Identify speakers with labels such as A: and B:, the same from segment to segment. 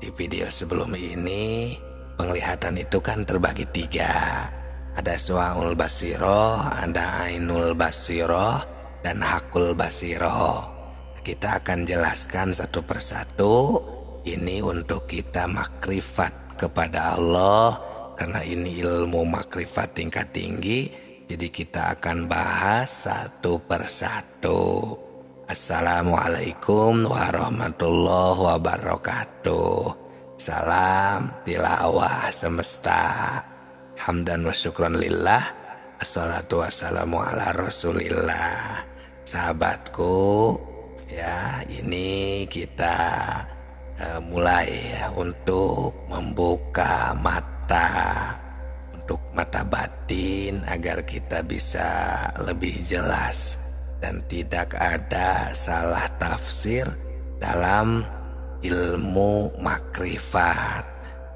A: Di video sebelum ini, penglihatan itu kan terbagi tiga. Ada suaul basiroh, ada ainul basiroh, dan hakul basiroh. Kita akan jelaskan satu persatu. Ini untuk kita makrifat kepada Allah, karena ini ilmu makrifat tingkat tinggi. Jadi kita akan bahas satu persatu. Assalamualaikum warahmatullahi wabarakatuh. Salam tilawah semesta. Hamdan wa syukran lillah. Assalatu wassalamu ala rasulillah. Sahabatku, ya ini kita mulai ya, untuk membuka mata, untuk mata batin agar kita bisa lebih jelas dan tidak ada salah tafsir dalam ilmu makrifat,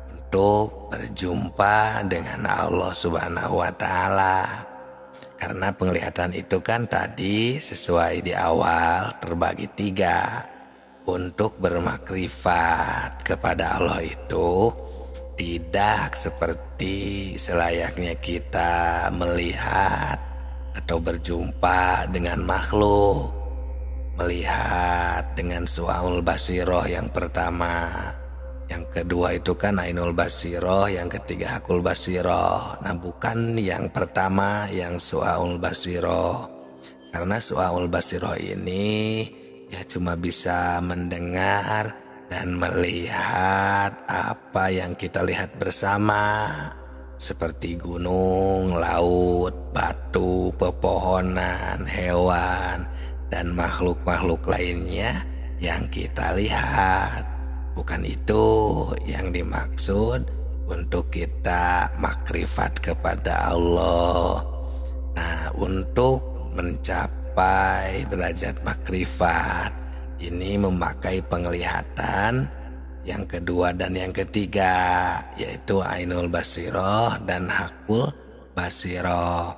A: untuk berjumpa dengan Allah Subhanahu wa Ta'ala. Karena penglihatan itu kan tadi sesuai di awal terbagi tiga. Untuk bermakrifat kepada Allah itu tidak seperti selayaknya kita melihat atau berjumpa dengan makhluk. Melihat dengan suaul basiroh yang pertama, yang kedua itu kan ainul basiroh, yang ketiga hakul basiroh. Nah, bukan yang pertama yang suaul basiroh. Karena suaul basiroh ini ya cuma bisa mendengar dan melihat apa yang kita lihat bersama, seperti gunung, laut, batu, pepohonan, hewan, dan makhluk-makhluk lainnya yang kita lihat. Bukan itu yang dimaksud untuk kita makrifat kepada Allah. Nah, untuk mencapai derajat makrifat ini memakai penglihatan yang kedua dan yang ketiga, yaitu ainul basiroh dan hakul basiroh.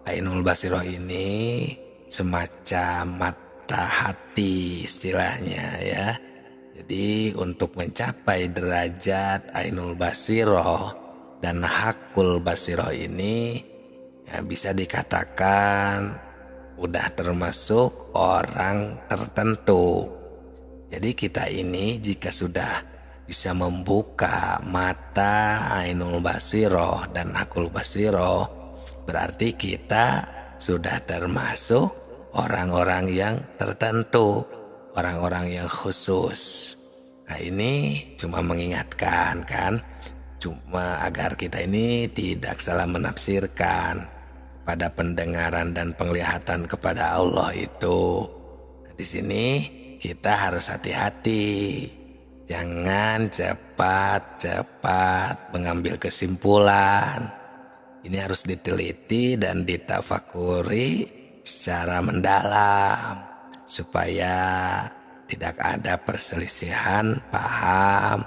A: Ainul basiroh ini semacam mata hati istilahnya ya. Jadi untuk mencapai derajat ainul basiroh dan hakul basiroh ini ya, bisa dikatakan udah termasuk orang tertentu. Jadi kita ini jika sudah bisa membuka mata ainul basiroh dan hakul basiroh, berarti kita sudah termasuk orang-orang yang tertentu, orang-orang yang khusus. Nah, ini cuma mengingatkan kan, cuma agar kita ini tidak salah menafsirkan pada pendengaran dan penglihatan kepada Allah itu. Di sini kita harus hati-hati, jangan cepat-cepat mengambil kesimpulan. Ini harus diteliti dan ditafakuri secara mendalam supaya tidak ada perselisihan paham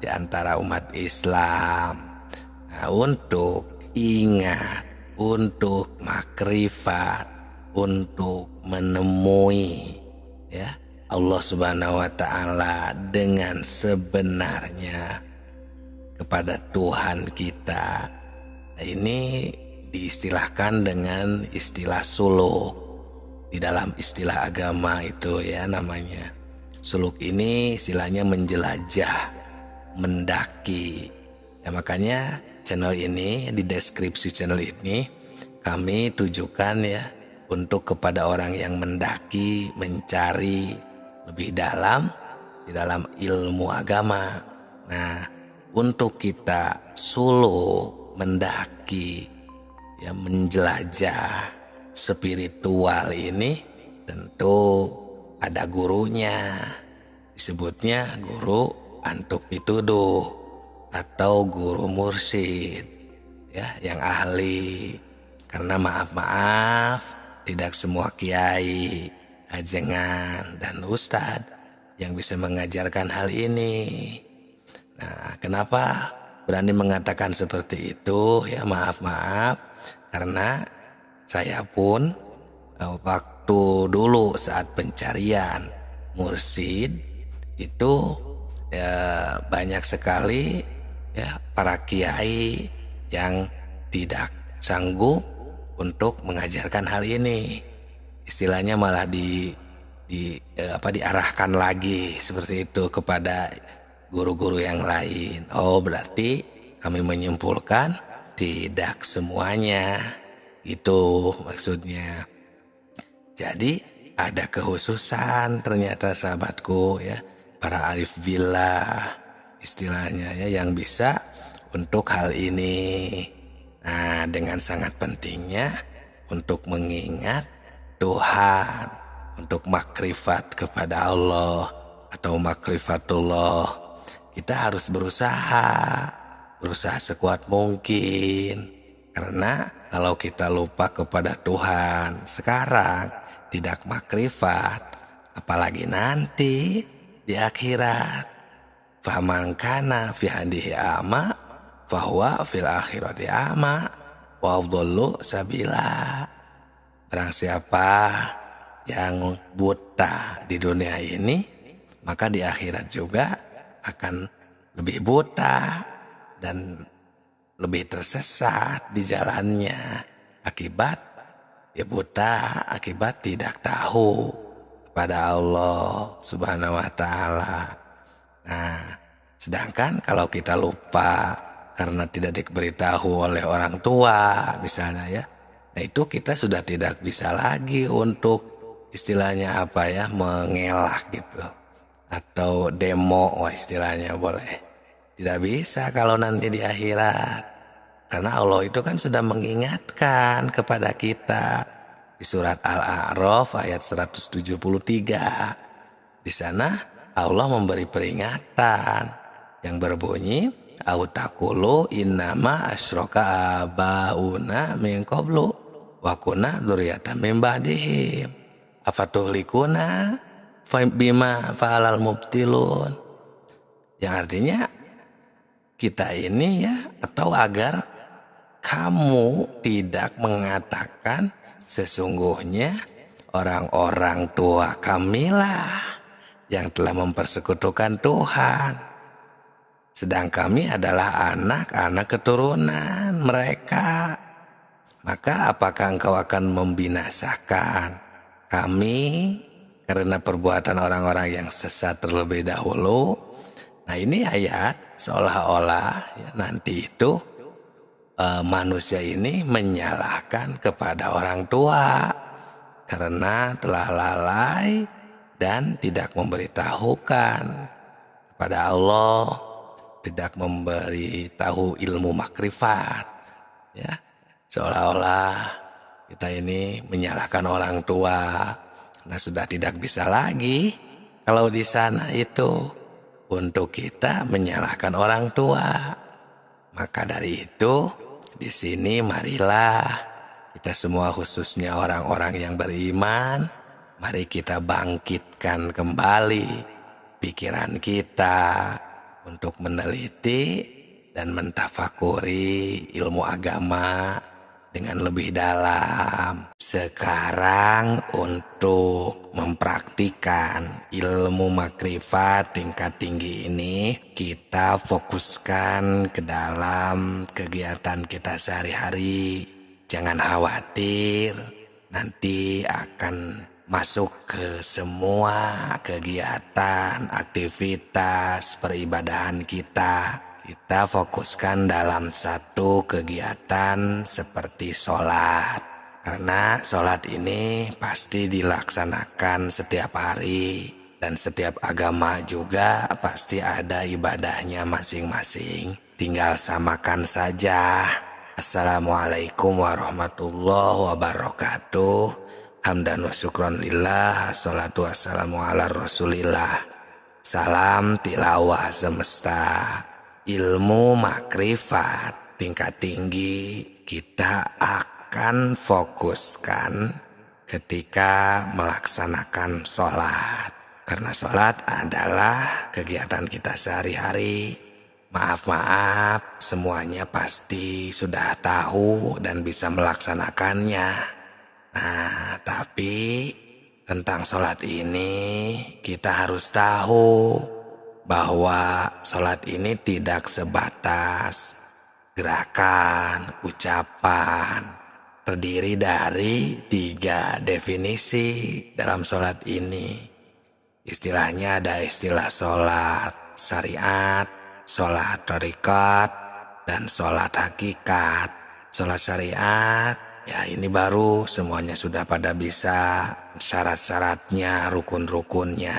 A: di antara umat Islam. Nah, untuk ingat, untuk makrifat, untuk menemui ya Allah Subhanahu wa Ta'ala dengan sebenarnya kepada Tuhan kita. Nah, ini diistilahkan dengan istilah suluk. Di dalam istilah agama itu ya namanya suluk. Ini istilahnya menjelajah, mendaki. Ya, makanya channel ini, di deskripsi channel ini kami tujukan ya untuk kepada orang yang mendaki, mencari lebih dalam di dalam ilmu agama. Nah, untuk kita suluk, mendaki, ya menjelajah spiritual ini tentu ada gurunya. Disebutnya guru antuk pituduh atau guru mursyid ya, yang ahli. Karena maaf tidak semua kiai, ajengan, dan ustadz yang bisa mengajarkan hal ini. Nah, kenapa berani mengatakan seperti itu? Ya maaf karena saya pun waktu dulu saat pencarian mursyid itu ya banyak sekali ya para kiai yang tidak sanggup untuk mengajarkan hal ini. Istilahnya malah diarahkan lagi seperti itu kepada guru-guru yang lain. Oh, berarti kami menyimpulkan tidak semuanya. Itu maksudnya. Jadi ada kekhususan ternyata sahabatku ya, para arif billah istilahnya ya, yang bisa untuk hal ini. Nah, dengan sangat pentingnya untuk mengingat Tuhan, untuk makrifat kepada Allah atau makrifatullah, kita harus berusaha sekuat mungkin. Karena kalau kita lupa kepada Tuhan sekarang, tidak makrifat, apalagi nanti di akhirat. Faman kana fi hadihi ama fahuwa fil akhirati ama wa adhallu sabila. Barang siapa yang buta di dunia ini, maka di akhirat juga akan lebih buta dan lebih tersesat di jalannya. Akibat ya buta, akibat tidak tahu kepada Allah Subhanahu wa Ta'ala. Nah, sedangkan kalau kita lupa karena tidak diberitahu oleh orang tua misalnya ya, nah itu kita sudah tidak bisa lagi untuk istilahnya apa ya, mengelak gitu atau demo, istilahnya boleh. Tidak bisa kalau nanti di akhirat, karena Allah itu kan sudah mengingatkan kepada kita di surat Al-A'raf ayat 173. Di sana Allah memberi peringatan yang berbunyi, au taqulu innama asyraka abauna min qablu wa kunna dzurriyyatan min ba'dihim afatuhlikuna bima fa'alal mubtilun. Yang artinya kita ini ya, atau agar kamu tidak mengatakan sesungguhnya orang-orang tua kamilah yang telah mempersekutukan Tuhan, sedang kami adalah anak-anak keturunan mereka. Maka apakah engkau akan membinasakan kami karena perbuatan orang-orang yang sesat terlebih dahulu? Nah, ini ayat seolah-olah ya, nanti itu manusia ini menyalahkan kepada orang tua karena telah lalai dan tidak memberitahukan kepada Allah, tidak memberitahu ilmu makrifat ya, seolah-olah kita ini menyalahkan orang tua. Nah, sudah tidak bisa lagi kalau di sana itu untuk kita menyalahkan orang tua. Maka dari itu di sini marilah kita semua, khususnya orang-orang yang beriman, mari kita bangkitkan kembali pikiran kita untuk meneliti dan mentafakuri ilmu agama dengan lebih dalam. Sekarang untuk mempraktikkan ilmu makrifat tingkat tinggi ini, kita fokuskan ke dalam kegiatan kita sehari-hari. Jangan khawatir, nanti akan masuk ke semua kegiatan, aktivitas peribadahan kita. Kita fokuskan dalam satu kegiatan seperti sholat. Karena sholat ini pasti dilaksanakan setiap hari. Dan setiap agama juga pasti ada ibadahnya masing-masing. Tinggal samakan saja. Assalamualaikum warahmatullahi wabarakatuh. Hamdan wa syukron lillah, salatu wassalamu ala rasulillah. Salam tilawah semesta, ilmu makrifat tingkat tinggi kita akan fokuskan ketika melaksanakan sholat. Karena sholat adalah kegiatan kita sehari-hari. Maaf, semuanya pasti sudah tahu dan bisa melaksanakannya. Nah, tapi tentang sholat ini kita harus tahu bahwa sholat ini tidak sebatas gerakan, ucapan, terdiri dari 3 definisi dalam sholat ini. Istilahnya ada istilah sholat syariat, sholat thariqat, dan sholat hakikat. Sholat syariat, ya ini baru semuanya sudah pada bisa, syarat-syaratnya, rukun-rukunnya.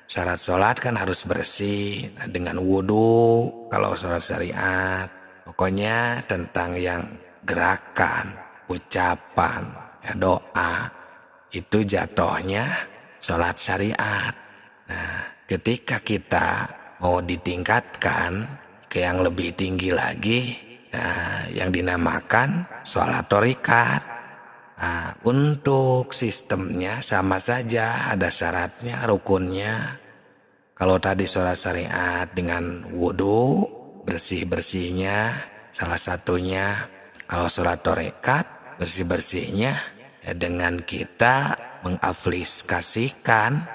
A: Syarat sholat kan harus bersih dengan wudhu kalau sholat syariat. Pokoknya tentang yang gerakan, ucapan, ya doa, itu jatuhnya sholat syariat. Nah, ketika kita mau ditingkatkan ke yang lebih tinggi lagi, nah, yang dinamakan sholat thariqat. Nah, untuk sistemnya sama saja, ada syaratnya, rukunnya. Kalau tadi sholat syariat dengan wudhu, bersih-bersihnya salah satunya. Kalau sholat thariqat, bersih-bersihnya ya dengan kita mengaplikasikan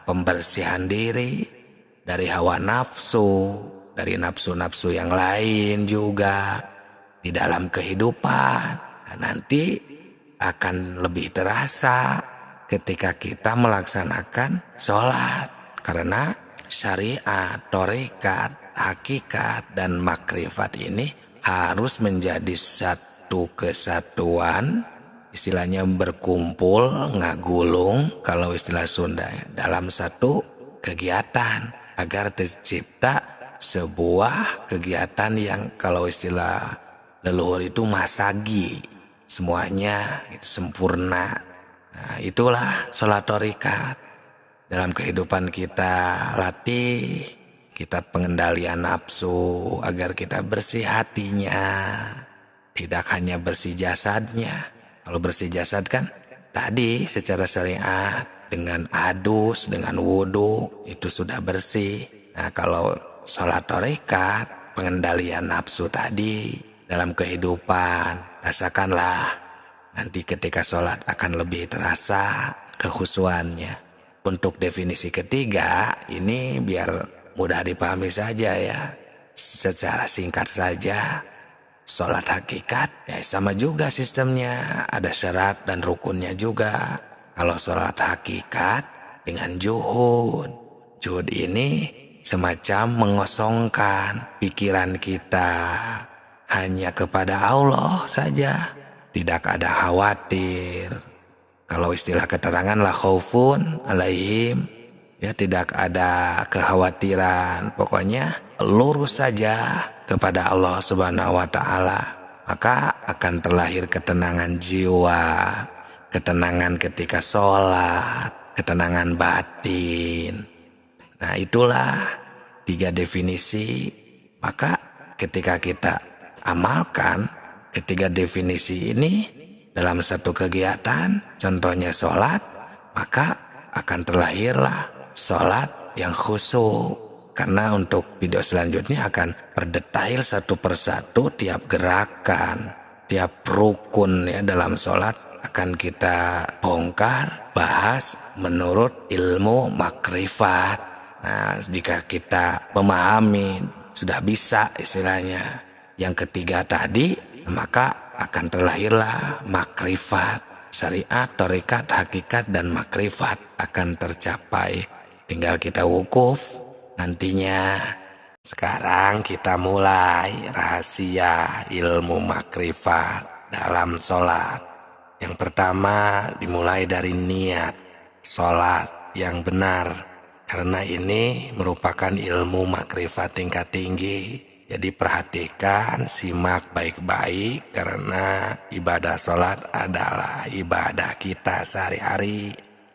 A: pembersihan diri dari hawa nafsu, dari nafsu-nafsu yang lain juga di dalam kehidupan. Nah, nanti akan lebih terasa ketika kita melaksanakan sholat. Karena syariat, thariqat, hakikat, dan makrifat ini harus menjadi satu kesatuan, istilahnya berkumpul, ngagulung kalau istilah Sunda, dalam satu kegiatan agar tercipta sebuah kegiatan yang kalau istilah leluhur itu masagi, semuanya itu sempurna. Nah, itulah sholat thariqat. Dalam kehidupan kita latih, kita pengendalian nafsu agar kita bersih hatinya, tidak hanya bersih jasadnya. Kalau bersih jasad kan tadi secara syariat dengan adus, dengan wudhu itu sudah bersih. Nah, kalau sholat thariqat, pengendalian nafsu tadi dalam kehidupan, rasakanlah nanti ketika sholat akan lebih terasa kekhusyuannya. Untuk definisi ketiga ini biar mudah dipahami saja ya, secara singkat saja. Sholat hakikat ya sama juga sistemnya, ada syarat dan rukunnya juga. Kalau sholat hakikat dengan juhud, juhud ini semacam mengosongkan pikiran kita hanya kepada Allah saja, tidak ada khawatir. Kalau istilah keterangan la khaufun alaihim, ya tidak ada kekhawatiran. Pokoknya lurus saja kepada Allah Subhanahu wa taala, maka akan terlahir ketenangan jiwa, ketenangan ketika sholat, ketenangan batin. Nah, itulah 3 definisi. Maka ketika kita amalkan ketiga definisi ini dalam satu kegiatan, contohnya sholat, maka akan terlahirlah sholat yang khusyuk. Karena untuk video selanjutnya akan berdetail satu persatu tiap gerakan, tiap rukun ya dalam sholat akan kita bongkar, bahas menurut ilmu makrifat. Nah, jika kita memahami, sudah bisa istilahnya yang ketiga tadi, maka akan terlahirlah makrifat. Syariat, thariqat, hakikat, dan makrifat akan tercapai. Tinggal kita wukuf nantinya. Sekarang kita mulai rahasia ilmu makrifat dalam sholat. Yang pertama dimulai dari niat sholat yang benar. Karena ini merupakan ilmu makrifat tingkat tinggi. Jadi perhatikan, simak baik-baik karena ibadah sholat adalah ibadah kita sehari-hari.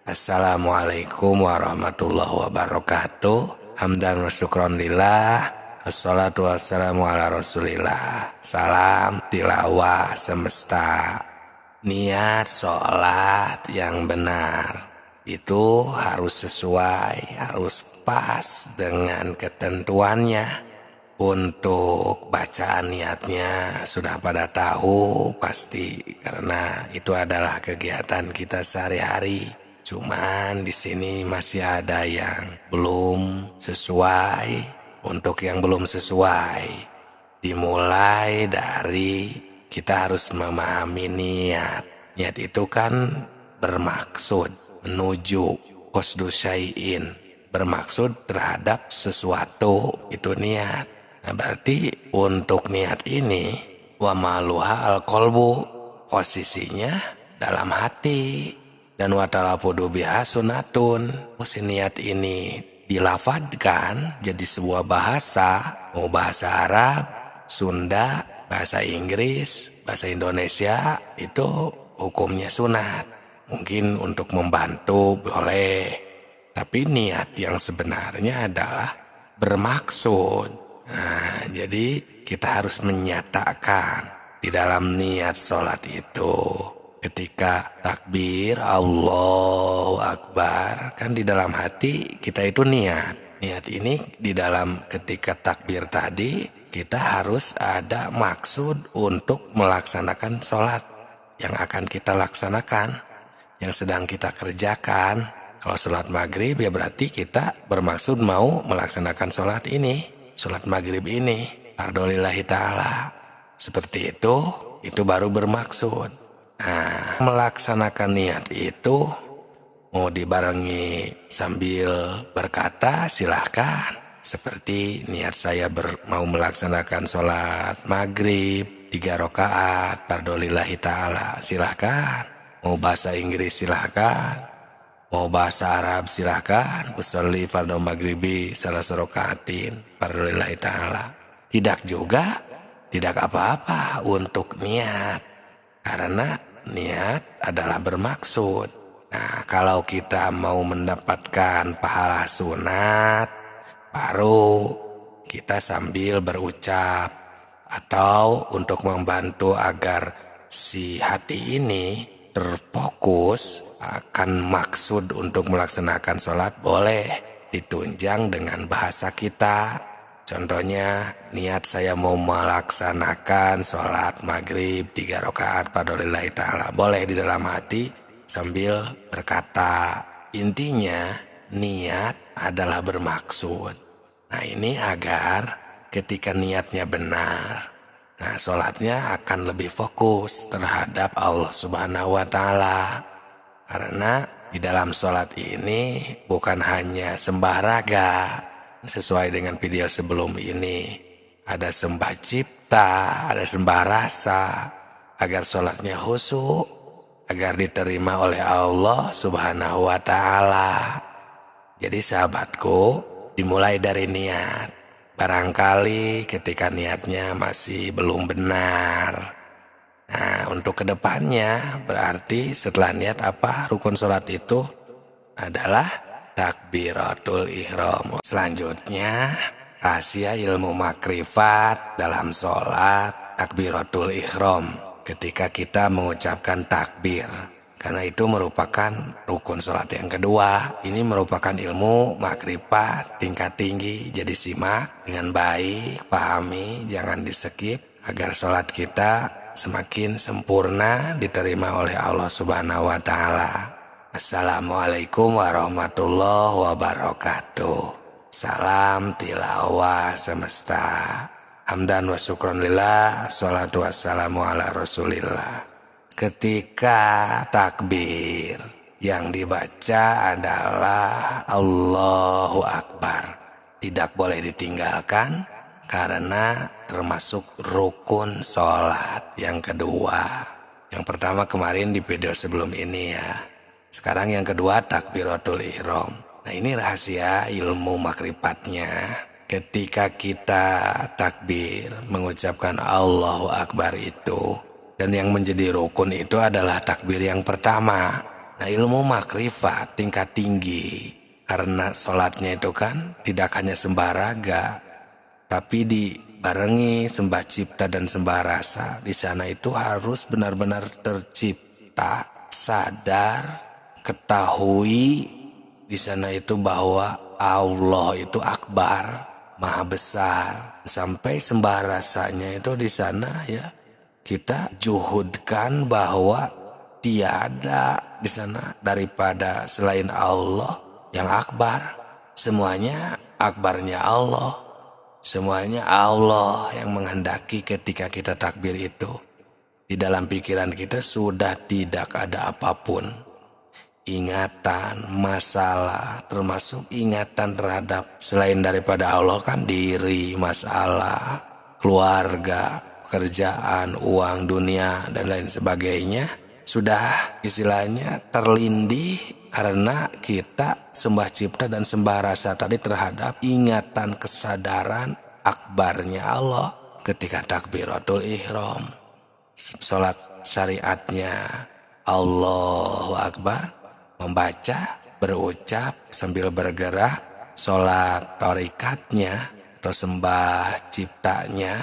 A: Assalamualaikum warahmatullahi wabarakatuh. Hamdan wa syukron lillah. Assalatu wassalamu ala rasulillah. Salam tilawah semesta. Niat sholat yang benar itu harus sesuai, harus pas dengan ketentuannya. Untuk bacaan niatnya sudah pada tahu pasti, karena itu adalah kegiatan kita sehari-hari. Cuman di sini masih ada yang belum sesuai. Untuk yang belum sesuai, dimulai dari kita harus memahami niat. Niat itu kan bermaksud menuju qasdu syai'in, bermaksud terhadap sesuatu, itu niat. Nah, berarti untuk niat ini wa maluha al-qalbu, posisinya dalam hati, dan wa talafudu biha sunnatun. Si niat ini dilafadkan jadi sebuah bahasa, mau bahasa Arab, Sunda, bahasa Inggris, bahasa Indonesia, itu hukumnya sunat. Mungkin untuk membantu boleh, tapi niat yang sebenarnya adalah bermaksud. Nah, jadi kita harus menyatakan di dalam niat sholat itu, ketika takbir Allahu Akbar, kan di dalam hati kita itu niat. Niat ini di dalam ketika takbir tadi, kita harus ada maksud untuk melaksanakan sholat yang akan kita laksanakan, yang sedang kita kerjakan. Kalau sholat maghrib ya berarti kita bermaksud mau melaksanakan sholat ini, sholat maghrib ini, fardholillahi ta'ala. Seperti itu baru bermaksud. Nah, melaksanakan niat itu mau dibarengi sambil berkata silahkan. Seperti niat saya mau melaksanakan sholat maghrib 3 rakaat fardholillahi ta'ala, silahkan. Mau bahasa Inggris silahkan, mau bahasa Arab silahkan. Usolli fardhu maghribi salasa rakaatin fardholillahi ta'ala. Tidak juga, tidak apa-apa untuk niat, karena niat adalah bermaksud. Nah, kalau kita mau mendapatkan pahala sunat, baru kita sambil berucap, atau untuk membantu agar si hati ini terfokus akan maksud untuk melaksanakan sholat, boleh ditunjang dengan bahasa kita. Contohnya, niat saya mau melaksanakan sholat maghrib 3 rakaat fardholillahi ta'ala, boleh di dalam hati sambil berkata. Intinya niat adalah bermaksud. Nah, ini agar ketika niatnya benar, nah sholatnya akan lebih fokus terhadap Allah Subhanahu wa Ta'ala. Karena di dalam sholat ini bukan hanya sembah raga. Sesuai dengan video sebelum ini, ada sembah cipta, ada sembah rasa, agar sholatnya khusyuk, agar diterima oleh Allah Subhanahu wa Ta'ala. Jadi sahabatku, dimulai dari niat. Barangkali ketika niatnya masih belum benar. Nah, untuk kedepannya berarti setelah niat apa rukun sholat itu adalah takbiratul ihram. Selanjutnya, rahasia ilmu makrifat dalam sholat takbiratul ihram. Ketika kita mengucapkan takbir, karena itu merupakan rukun sholat yang kedua. Ini merupakan ilmu makrifat tingkat tinggi. Jadi simak dengan baik, pahami, jangan di-skip, agar sholat kita semakin sempurna diterima oleh Allah Subhanahu wa Ta'ala. Assalamualaikum warahmatullahi wabarakatuh. Salam tilawah semesta. Hamdan wa syukron lillah. Assalatu wassalamu ala rasulillah. Ketika takbir yang dibaca adalah Allahu Akbar, tidak boleh ditinggalkan karena termasuk rukun sholat yang kedua. Yang pertama kemarin di video sebelum ini ya. Sekarang yang kedua takbiratul ihram. Nah, ini rahasia ilmu makrifatnya. Ketika kita takbir mengucapkan Allahu Akbar itu, dan yang menjadi rukun itu adalah takbir yang pertama. Nah, ilmu makrifat tingkat tinggi, karena sholatnya itu kan tidak hanya sembah raga, tapi dibarengi sembah cipta dan sembah rasa. Di sana itu harus benar-benar tercipta, sadar, ketahui di sana itu bahwa Allah itu akbar, maha besar. Sampai sembah rasanya itu di sana ya, kita juhudkan bahwa tiada di sana daripada selain Allah yang akbar. Semuanya akbarnya Allah. Semuanya Allah yang menghendaki ketika kita takbir itu. Di dalam pikiran kita sudah tidak ada apapun. Ingatan, masalah, termasuk ingatan terhadap selain daripada Allah kan diri, masalah, keluarga, pekerjaan, uang, dunia, dan lain sebagainya. Sudah istilahnya terlindih karena kita sembah cipta dan sembah rasa tadi terhadap ingatan kesadaran akbarnya Allah ketika takbiratul ihram. Salat syariatnya Allahu Akbar, membaca, berucap sambil bergerak. Salat tarikatnya atau sembah ciptanya,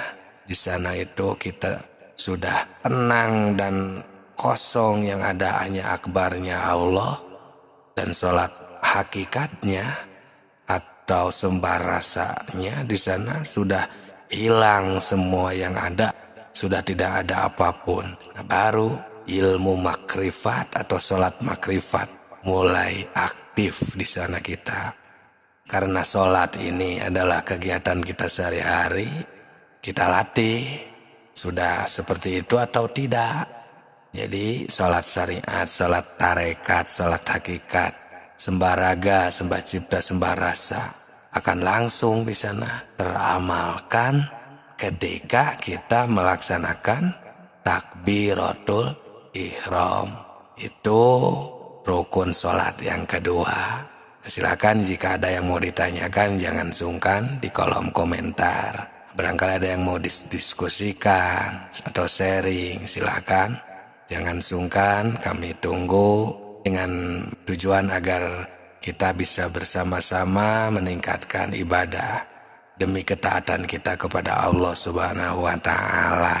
A: di sana itu kita sudah tenang dan kosong, yang ada hanya akbarnya Allah. Dan salat hakikatnya atau sembah rasanya, di sana sudah hilang semua yang ada, sudah tidak ada apapun. Nah, baru ilmu makrifat atau salat makrifat mulai aktif di sana kita. Karena salat ini adalah kegiatan kita sehari-hari, kita latih sudah seperti itu atau tidak. Jadi salat syariat, salat tarekat, salat hakikat, sembah raga, sembah cipta, sembah rasa akan langsung di sana teramalkan ketika kita melaksanakan takbiratul ihram. Itu rukun salat yang kedua. Silakan jika ada yang mau ditanyakan, jangan sungkan di kolom komentar. Barangkali ada yang mau diskusikan atau sharing, silakan. Jangan sungkan, kami tunggu dengan tujuan agar kita bisa bersama-sama meningkatkan ibadah demi ketaatan kita kepada Allah Subhanahu wa Ta'ala.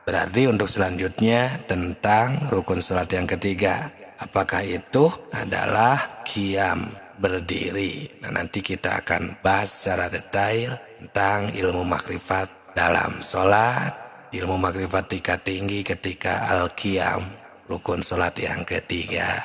A: Berarti untuk selanjutnya tentang rukun salat yang ketiga, apakah itu adalah qiyam, berdiri. Nah, nanti kita akan bahas secara detail tentang ilmu makrifat dalam salat, ilmu makrifat tingkat tinggi ketika al-qiyam, rukun salat yang ketiga.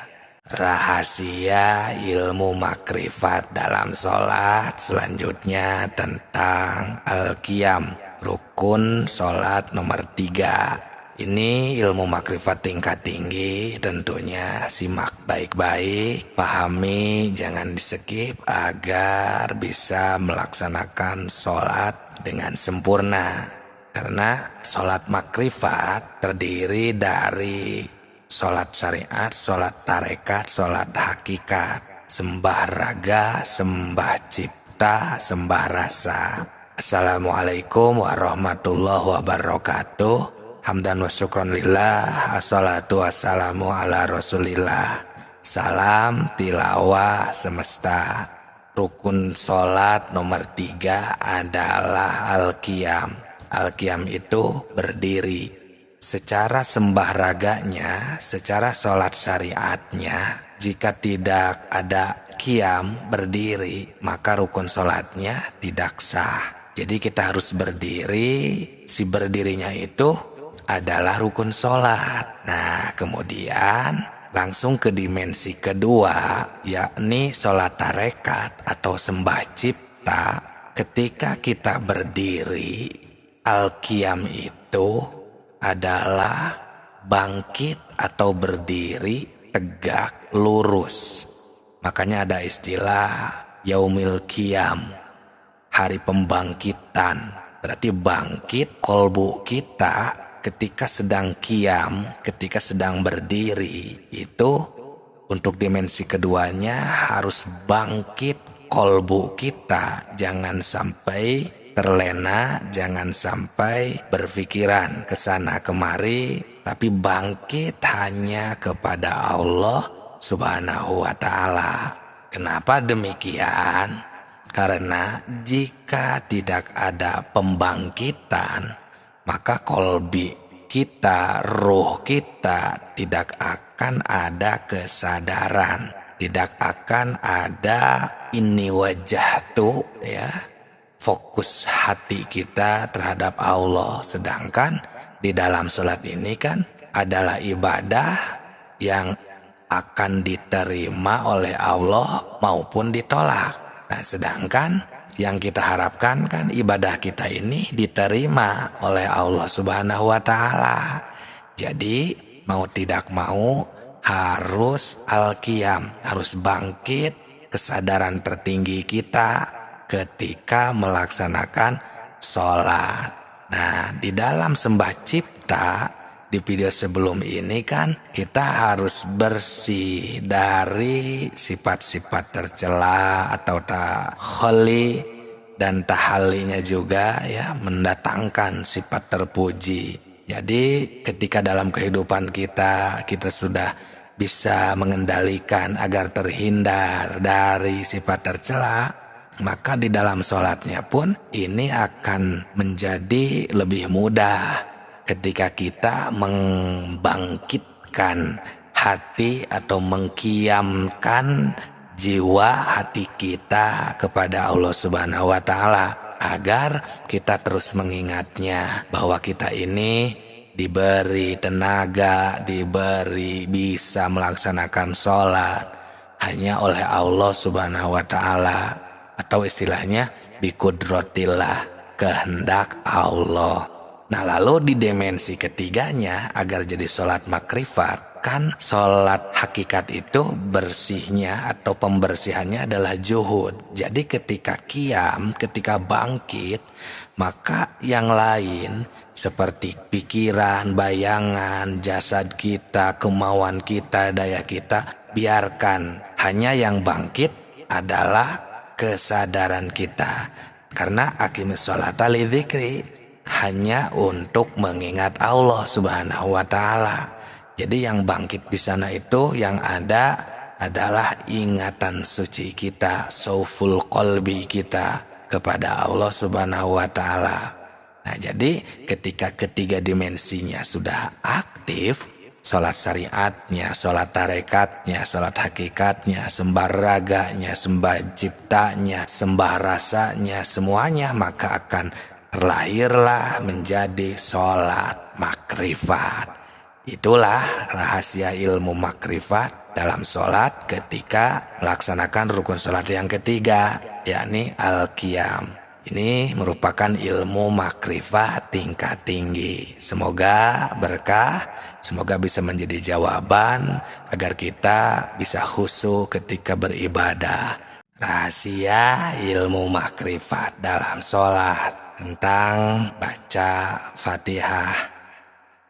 A: Rahasia ilmu makrifat dalam salat selanjutnya tentang al-qiyam, rukun salat nomor 3. Ini ilmu makrifat tingkat tinggi, tentunya simak baik-baik, pahami, jangan di-skip agar bisa melaksanakan salat dengan sempurna. Karena salat makrifat terdiri dari salat syariat, salat tarekat, salat hakikat, sembah raga, sembah cipta, sembah rasa. Assalamualaikum warahmatullahi wabarakatuh. Hamdan wa syukron lillah, assalatu wassalamu ala rasulillah. Salam tilawah semesta. Rukun salat nomor 3 adalah al-qiyam. Al-qiyam itu berdiri. Secara sembah raganya, secara salat syariatnya, jika tidak ada qiyam, berdiri, maka rukun salatnya tidak sah. Jadi kita harus berdiri, si berdirinya itu adalah rukun salat. Nah, kemudian langsung ke dimensi kedua, yakni salat tarekat atau sembah cipta. Ketika kita berdiri, al-qiyam itu adalah bangkit atau berdiri tegak lurus. Makanya ada istilah yaumil qiyam, hari pembangkitan. Berarti bangkit kolbu kita ketika sedang qiyam, ketika sedang berdiri. Itu untuk dimensi keduanya harus bangkit kolbu kita. Jangan sampai terlena, jangan sampai berpikiran kesana kemari, tapi bangkit hanya kepada Allah Subhanahu wa Ta'ala. Kenapa demikian? Karena jika tidak ada pembangkitan, maka kolbi kita, ruh kita tidak akan ada kesadaran, tidak akan ada ini wajah tuh ya, fokus hati kita terhadap Allah. Sedangkan di dalam sholat ini kan adalah ibadah yang akan diterima oleh Allah maupun ditolak. Nah, sedangkan yang kita harapkan kan ibadah kita ini diterima oleh Allah Subhanahu wa Ta'ala. Jadi mau tidak mau harus al-qiyam, harus bangkit kesadaran tertinggi kita ketika melaksanakan sholat. Nah, di dalam sembah cipta di video sebelum ini kan kita harus bersih dari sifat-sifat tercela atau takholi dan tahalinya juga ya, mendatangkan sifat terpuji. Jadi ketika dalam kehidupan kita sudah bisa mengendalikan agar terhindar dari sifat tercela, maka di dalam sholatnya pun ini akan menjadi lebih mudah ketika kita membangkitkan hati atau mengkiamkan jiwa hati kita kepada Allah Subhanahu wa Ta'ala, agar kita terus mengingatnya bahwa kita ini diberi tenaga, diberi bisa melaksanakan sholat hanya oleh Allah Subhanahu wa Ta'ala, atau istilahnya biqudrotillah, kehendak Allah. Nah, lalu di dimensi ketiganya agar jadi sholat makrifat, kan sholat hakikat itu bersihnya atau pembersihannya adalah juhud. Jadi ketika qiyam, ketika bangkit, maka yang lain seperti pikiran, bayangan, jasad kita, kemauan kita, daya kita, biarkan. Hanya yang bangkit adalah kesadaran kita. Karena aqimis sholata lidzikri, hanya untuk mengingat Allah Subhanahu wa Ta'ala. Jadi yang bangkit di sana itu yang ada adalah ingatan suci kita, sauful qalbi kita kepada Allah Subhanahu wa Ta'ala. Nah, jadi ketika ketiga dimensinya sudah aktif, sholat syariatnya, sholat tarekatnya, sholat hakikatnya, sembah raganya, sembah ciptanya, sembah rasanya, semuanya, maka akan terlahirlah menjadi sholat makrifat. Itulah rahasia ilmu makrifat dalam sholat ketika melaksanakan rukun sholat yang ketiga, yakni al-qiyam. Ini merupakan ilmu makrifat tingkat tinggi. Semoga berkah, semoga bisa menjadi jawaban agar kita bisa khusyuk ketika beribadah. Rahasia ilmu makrifat dalam sholat tentang baca Fatihah.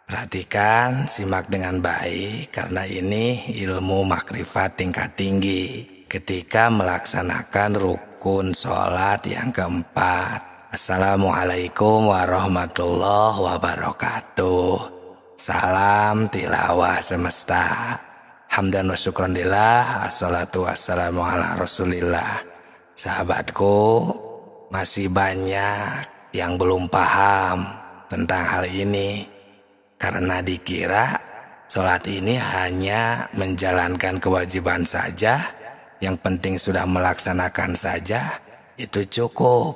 A: Perhatikan, simak dengan baik karena ini ilmu makrifat tingkat tinggi ketika melaksanakan rukun sholat yang keempat. Assalamualaikum warahmatullahi wabarakatuh. Salam tilawah semesta. Hamdan wa syukran lillah. Assalatu wassalamu ala rasulillah. Sahabatku, masih banyak yang belum paham tentang hal ini karena dikira sholat ini hanya menjalankan kewajiban saja, yang penting sudah melaksanakan saja itu cukup.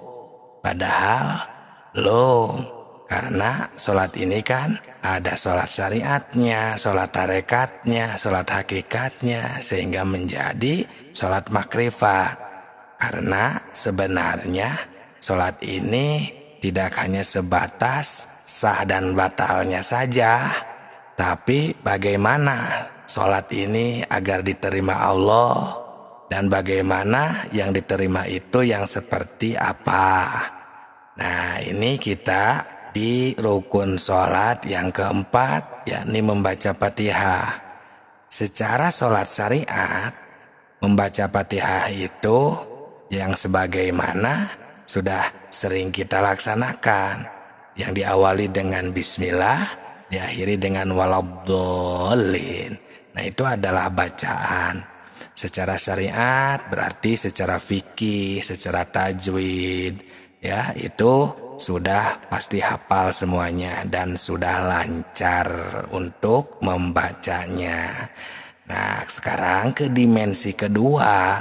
A: Padahal belum, karena sholat ini kan ada sholat syariatnya, sholat tarekatnya, sholat hakikatnya, sehingga menjadi sholat makrifat. Karena sebenarnya sholat ini tidak hanya sebatas sah dan batalnya saja, tapi bagaimana sholat ini agar diterima Allah, dan bagaimana yang diterima itu yang seperti apa. Nah, ini kita di rukun sholat yang keempat, yakni membaca Fatihah. Secara sholat syariat, membaca Fatihah itu yang sebagaimana sudah sering kita laksanakan, yang diawali dengan bismillah, diakhiri dengan waladhdallin. Nah, itu adalah bacaan secara syariat, berarti secara fikih, secara tajwid, ya itu sudah pasti hafal semuanya dan sudah lancar untuk membacanya. Nah, sekarang ke dimensi kedua,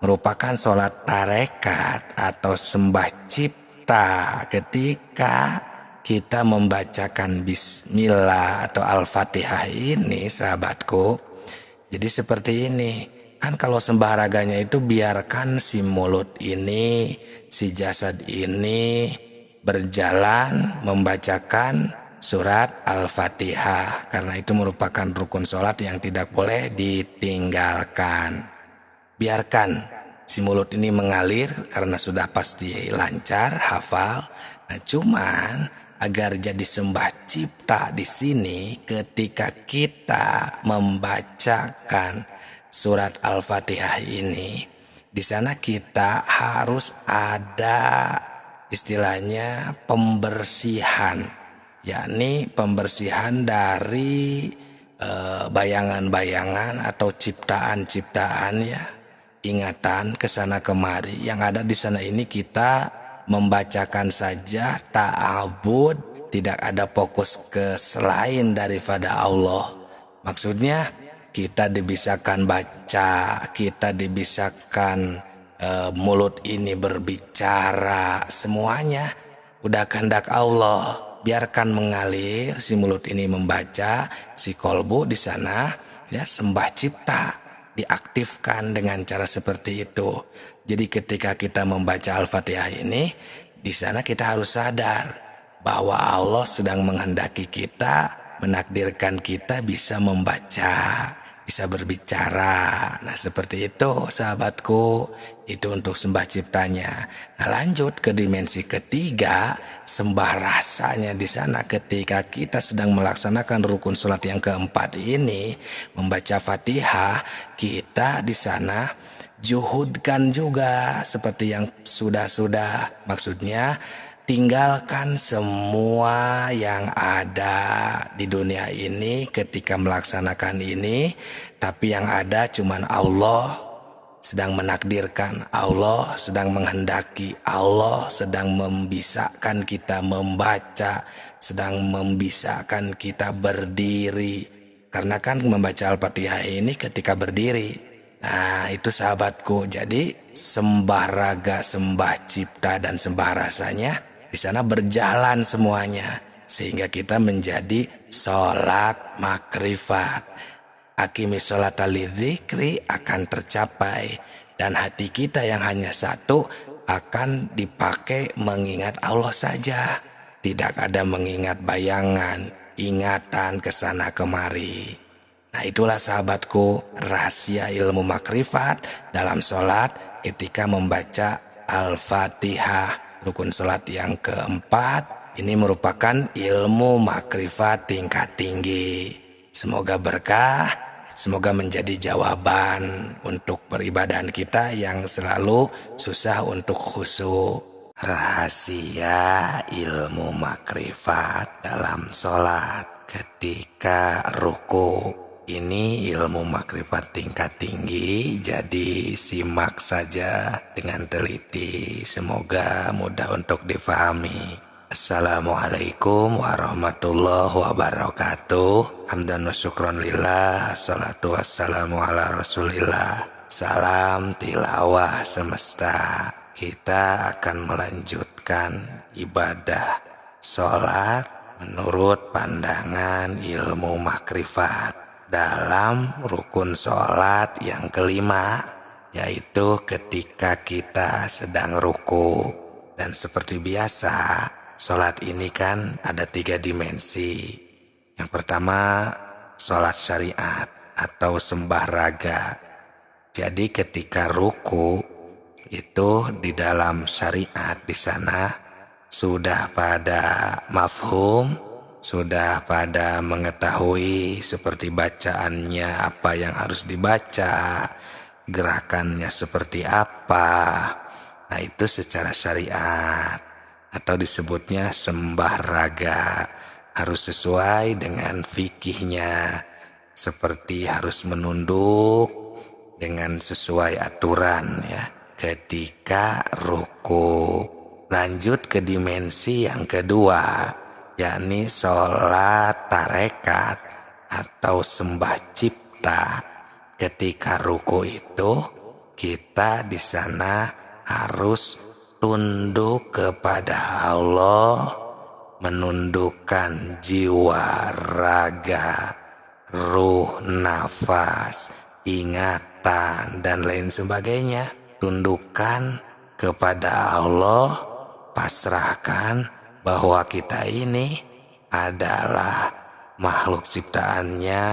A: merupakan sholat tarekat atau sembah cipta ketika kita membacakan bismillah atau al-fatihah ini, sahabatku. Jadi seperti ini. Kan kalau sembah raganya itu biarkan si mulut ini, si jasad ini berjalan membacakan surat Al-Fatihah. Karena itu merupakan rukun sholat yang tidak boleh ditinggalkan. Biarkan si mulut ini mengalir karena sudah pasti lancar, hafal. Nah, cuman agar jadi sembah cipta di sini ketika kita membacakan surat Al-Fatihah ini, di sana kita harus ada istilahnya pembersihan, yakni pembersihan dari bayangan-bayangan atau ciptaan-ciptaan ya, ingatan kesana kemari yang ada di sana ini. Kita membacakan saja ta'abud, tidak ada fokus ke selain daripada Allah. Maksudnya kita dibisakan baca, kita dibisakan mulut ini berbicara, semuanya udah kehendak Allah. Biarkan mengalir, si mulut ini membaca, si kolbu di sana ya sembah cipta diaktifkan dengan cara seperti itu. Jadi ketika kita membaca Al-Fatihah ini, di sana kita harus sadar bahwa Allah sedang menghendaki kita, menakdirkan kita bisa membaca, bisa berbicara. Nah seperti itu sahabatku, itu untuk sembah ciptanya. Nah lanjut ke dimensi ketiga, sembah rasanya di sana ketika kita sedang melaksanakan rukun sholat yang keempat ini, membaca Fatihah, kita di sana juhudkan juga seperti yang sudah-sudah. Maksudnya tinggalkan semua yang ada di dunia ini ketika melaksanakan ini, tapi yang ada cuman Allah sedang menakdirkan, Allah sedang menghendaki, Allah sedang membisakan kita membaca, sedang membisakan kita berdiri. Karena kan membaca Al-Fatihah ini ketika berdiri. Nah itu sahabatku, jadi sembah raga, sembah cipta, dan sembah rasanya di sana berjalan semuanya sehingga kita menjadi sholat makrifat. Akimi sholata lidzikri akan tercapai, dan hati kita yang hanya satu akan dipakai mengingat Allah saja. Tidak ada mengingat bayangan, ingatan kesana kemari. Nah itulah sahabatku rahasia ilmu makrifat dalam sholat ketika membaca Al-Fatihah. Rukun sholat yang keempat ini merupakan ilmu makrifat tingkat tinggi. Semoga berkah, semoga menjadi jawaban untuk peribadahan kita yang selalu susah untuk khusyuk. Rahasia ilmu makrifat dalam sholat ketika ruku. Ini ilmu makrifat tingkat tinggi, jadi simak saja dengan teliti. Semoga mudah untuk difahami. Assalamualaikum warahmatullahi wabarakatuh. Hamdan wa syukron lillah. Assalatu wassalamu ala rasulillah. Salam tilawah semesta. Kita akan melanjutkan ibadah sholat menurut pandangan ilmu makrifat dalam rukun sholat yang kelima, yaitu ketika kita sedang ruku. Dan seperti biasa, sholat ini kan ada 3 dimensi. Yang pertama, sholat syariat atau sembah raga. Jadi ketika ruku itu di dalam syariat di sana sudah pada mafhum, sudah pada mengetahui seperti bacaannya apa yang harus dibaca, gerakannya seperti apa. Nah itu secara syariat atau disebutnya sembah raga, harus sesuai dengan fikihnya, seperti harus menunduk dengan sesuai aturan ya ketika ruku. Lanjut ke dimensi yang kedua, yakni sholat tarekat atau sembah cipta. Ketika ruku itu kita di sana harus tunduk kepada Allah, menundukkan jiwa, raga, ruh, nafas, ingatan, dan lain sebagainya. Tundukkan kepada Allah, pasrahkan bahwa kita ini adalah makhluk ciptaannya,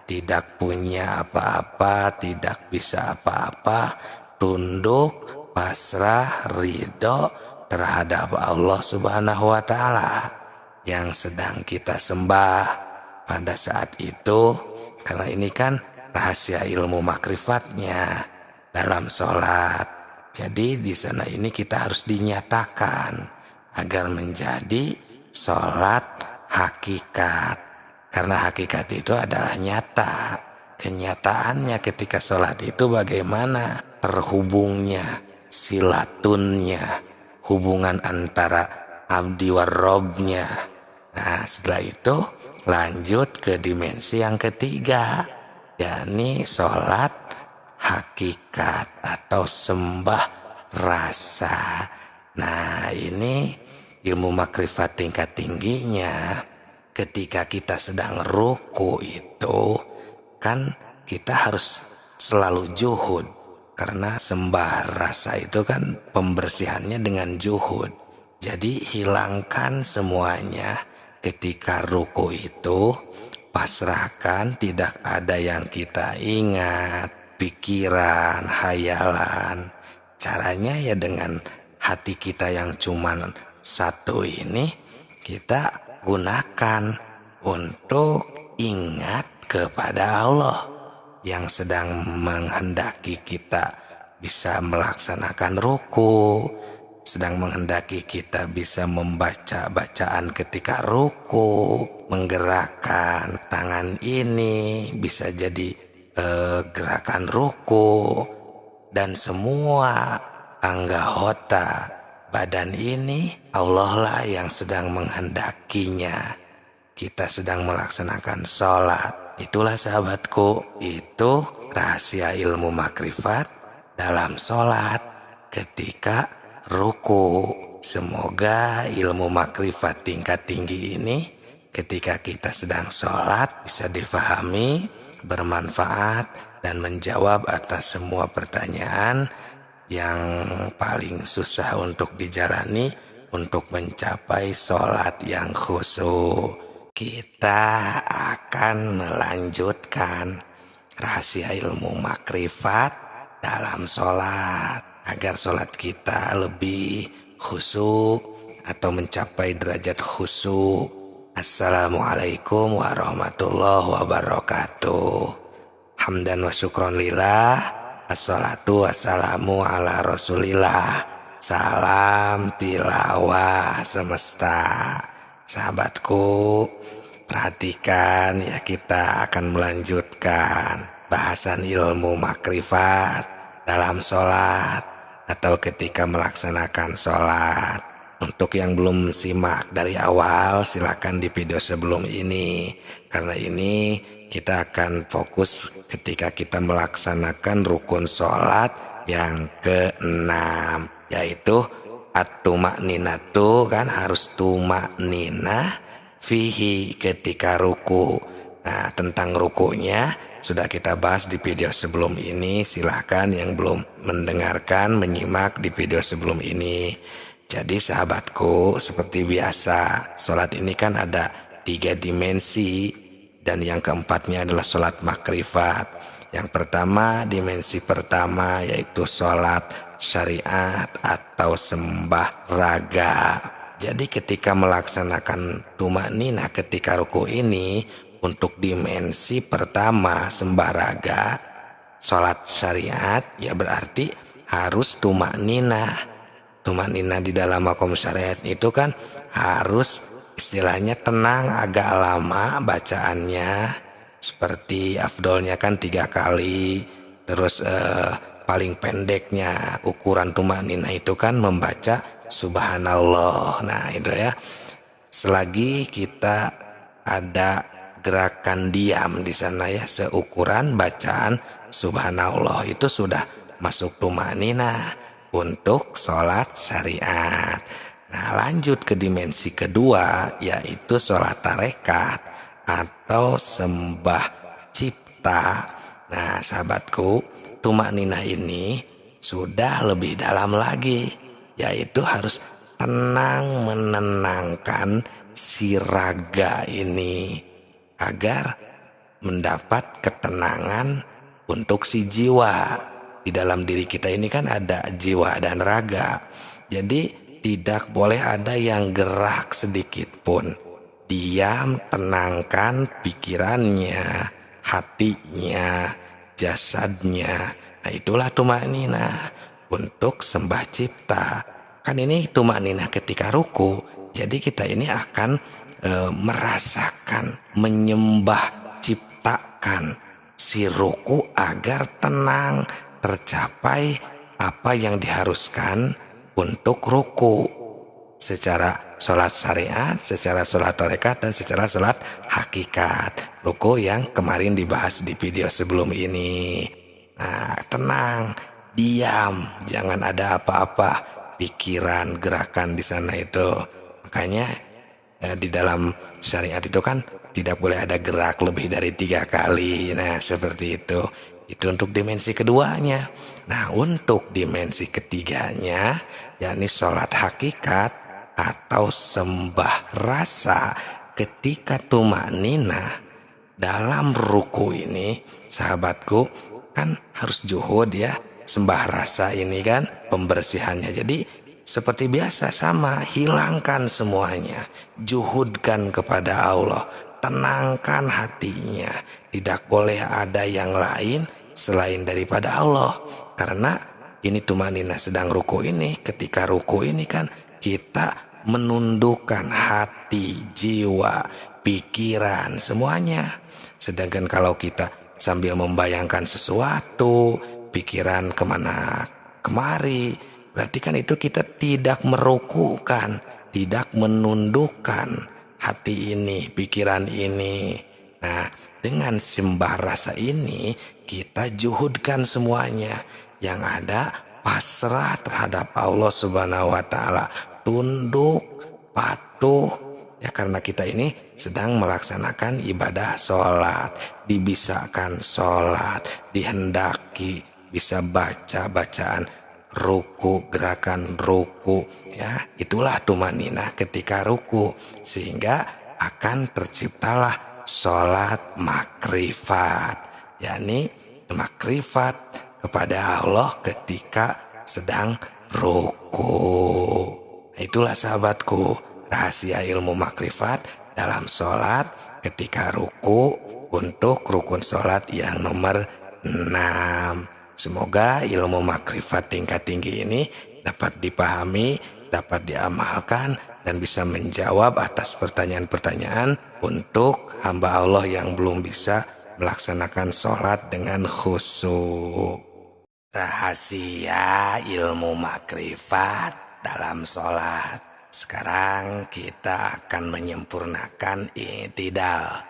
A: tidak punya apa-apa, tidak bisa apa-apa. Tunduk, pasrah, ridho terhadap Allah Subhanahu wa Ta'ala yang sedang kita sembah pada saat itu. Karena ini kan rahasia ilmu makrifatnya dalam sholat. Jadi di sana ini kita harus dinyatakan agar menjadi sholat hakikat. Karena hakikat itu adalah nyata. Kenyataannya ketika sholat itu bagaimana terhubungnya, silatunnya, hubungan antara abdi warrobnya. Nah setelah itu lanjut ke dimensi yang ketiga, yakni sholat hakikat atau sembah rasa. Nah ini ilmu makrifat tingkat tingginya. Ketika kita sedang ruku itu kan kita harus selalu juhud, karena sembah rasa itu kan pembersihannya dengan juhud. Jadi hilangkan semuanya ketika ruku itu, pasrahkan, tidak ada yang kita ingat, pikiran, hayalan. Caranya ya dengan hati kita yang cuman satu ini kita gunakan untuk ingat kepada Allah yang sedang menghendaki kita bisa melaksanakan ruku, sedang menghendaki kita bisa membaca bacaan ketika ruku, menggerakkan tangan ini bisa jadi gerakan ruku, dan semua anggota badan ini Allah lah yang sedang menghendakinya. Kita sedang melaksanakan sholat. Itulah sahabatku, itu rahasia ilmu makrifat dalam sholat ketika ruku. Semoga ilmu makrifat tingkat tinggi ini ketika kita sedang sholat bisa difahami, bermanfaat, dan menjawab atas semua pertanyaan yang paling susah untuk dijalani untuk mencapai sholat yang khusyuk. Kita akan melanjutkan rahasia ilmu makrifat dalam sholat agar sholat kita lebih khusyuk atau mencapai derajat khusyuk. Assalamualaikum warahmatullahi wabarakatuh. Hamdan wa syukron lillah. Assalatu wassalamu ala rasulillah. Salam tilawah semesta. Sahabatku, perhatikan ya, kita akan melanjutkan bahasan ilmu makrifat dalam sholat atau ketika melaksanakan sholat. Untuk yang belum simak dari awal, silakan di video sebelum ini, karena ini kita akan fokus ketika kita melaksanakan rukun sholat yang keenam, yaitu at-tumakninatu, kan harus tumakninah fihi ketika ruku. Nah tentang rukunya sudah kita bahas di video sebelum ini, silahkan yang belum mendengarkan menyimak di video sebelum ini. Jadi sahabatku, seperti biasa sholat ini kan ada 3 dimensi, dan yang keempatnya adalah sholat makrifat. Yang pertama, dimensi pertama yaitu sholat syariat atau sembah raga. Jadi ketika melaksanakan tumakninah ketika ruku ini, untuk dimensi pertama sembah raga, sholat syariat, ya berarti harus tumakninah. Tumakninah di dalam makom syariat itu kan harus istilahnya tenang, agak lama bacaannya, seperti afdolnya kan 3 kali. Terus paling pendeknya ukuran tumakninah itu kan membaca subhanallah. Nah itu ya, selagi kita ada gerakan diam di sana ya, seukuran bacaan subhanallah itu sudah masuk tumakninah untuk sholat syariat. Nah lanjut ke dimensi kedua, yaitu sholat tarekat atau sembah cipta. Nah, sahabatku, tumak ninah ini sudah lebih dalam lagi, yaitu harus tenang menenangkan si raga ini agar mendapat ketenangan untuk si jiwa. Di dalam diri kita ini kan ada jiwa dan raga. Jadi tidak boleh ada yang gerak sedikit pun. Diam, tenangkan pikirannya, hatinya, jasadnya. Nah, itulah tumakninah untuk sembah cipta. Kan ini tumakninah ketika ruku. Jadi kita ini akan merasakan, menyembah, ciptakan si ruku agar tenang, tercapai apa yang diharuskan untuk ruku secara sholat syariat, secara sholat tarekat, dan secara sholat hakikat. Ruku yang kemarin dibahas di video sebelum ini. Nah, tenang, diam, jangan ada apa-apa pikiran, gerakan di sana itu. Makanya di dalam syariat itu kan tidak boleh ada gerak lebih dari 3 kali. Nah, seperti itu. Itu untuk dimensi keduanya. Nah, untuk dimensi ketiganya, yakni sholat hakikat atau sembah rasa ketika tumakninah dalam ruku ini, sahabatku, kan harus juhud ya. Sembah rasa ini kan pembersihannya. Jadi seperti biasa sama, hilangkan semuanya, juhudkan kepada Allah, tenangkan hatinya. Tidak boleh ada yang lain selain daripada Allah. Karena ini tumanina sedang ruku ini, ketika ruku ini kan kita menundukkan hati, jiwa, pikiran, semuanya. Sedangkan kalau kita sambil membayangkan sesuatu, pikiran kemana kemari, berarti kan itu kita tidak merukukan, tidak menundukkan hati ini, pikiran ini. Nah, dengan sembah rasa ini kita juhudkan semuanya. Yang ada pasrah terhadap Allah Subhanahu wa taala, tunduk, patuh. Ya, karena kita ini sedang melaksanakan ibadah sholat, dibisakan sholat, dihendaki bisa baca bacaan ruku, gerakan ruku, ya itulah tumaninah ketika ruku, sehingga akan terciptalah sholat makrifat, yakni makrifat kepada Allah ketika sedang ruku. Nah, itulah sahabatku rahasia ilmu makrifat dalam sholat ketika ruku untuk rukun sholat yang nomor 6. Semoga ilmu makrifat tingkat tinggi ini dapat dipahami, dapat diamalkan, dan bisa menjawab atas pertanyaan-pertanyaan untuk hamba Allah yang belum bisa melaksanakan sholat dengan khusyuk. Rahasia ilmu makrifat dalam sholat. Sekarang kita akan menyempurnakan i'tidal,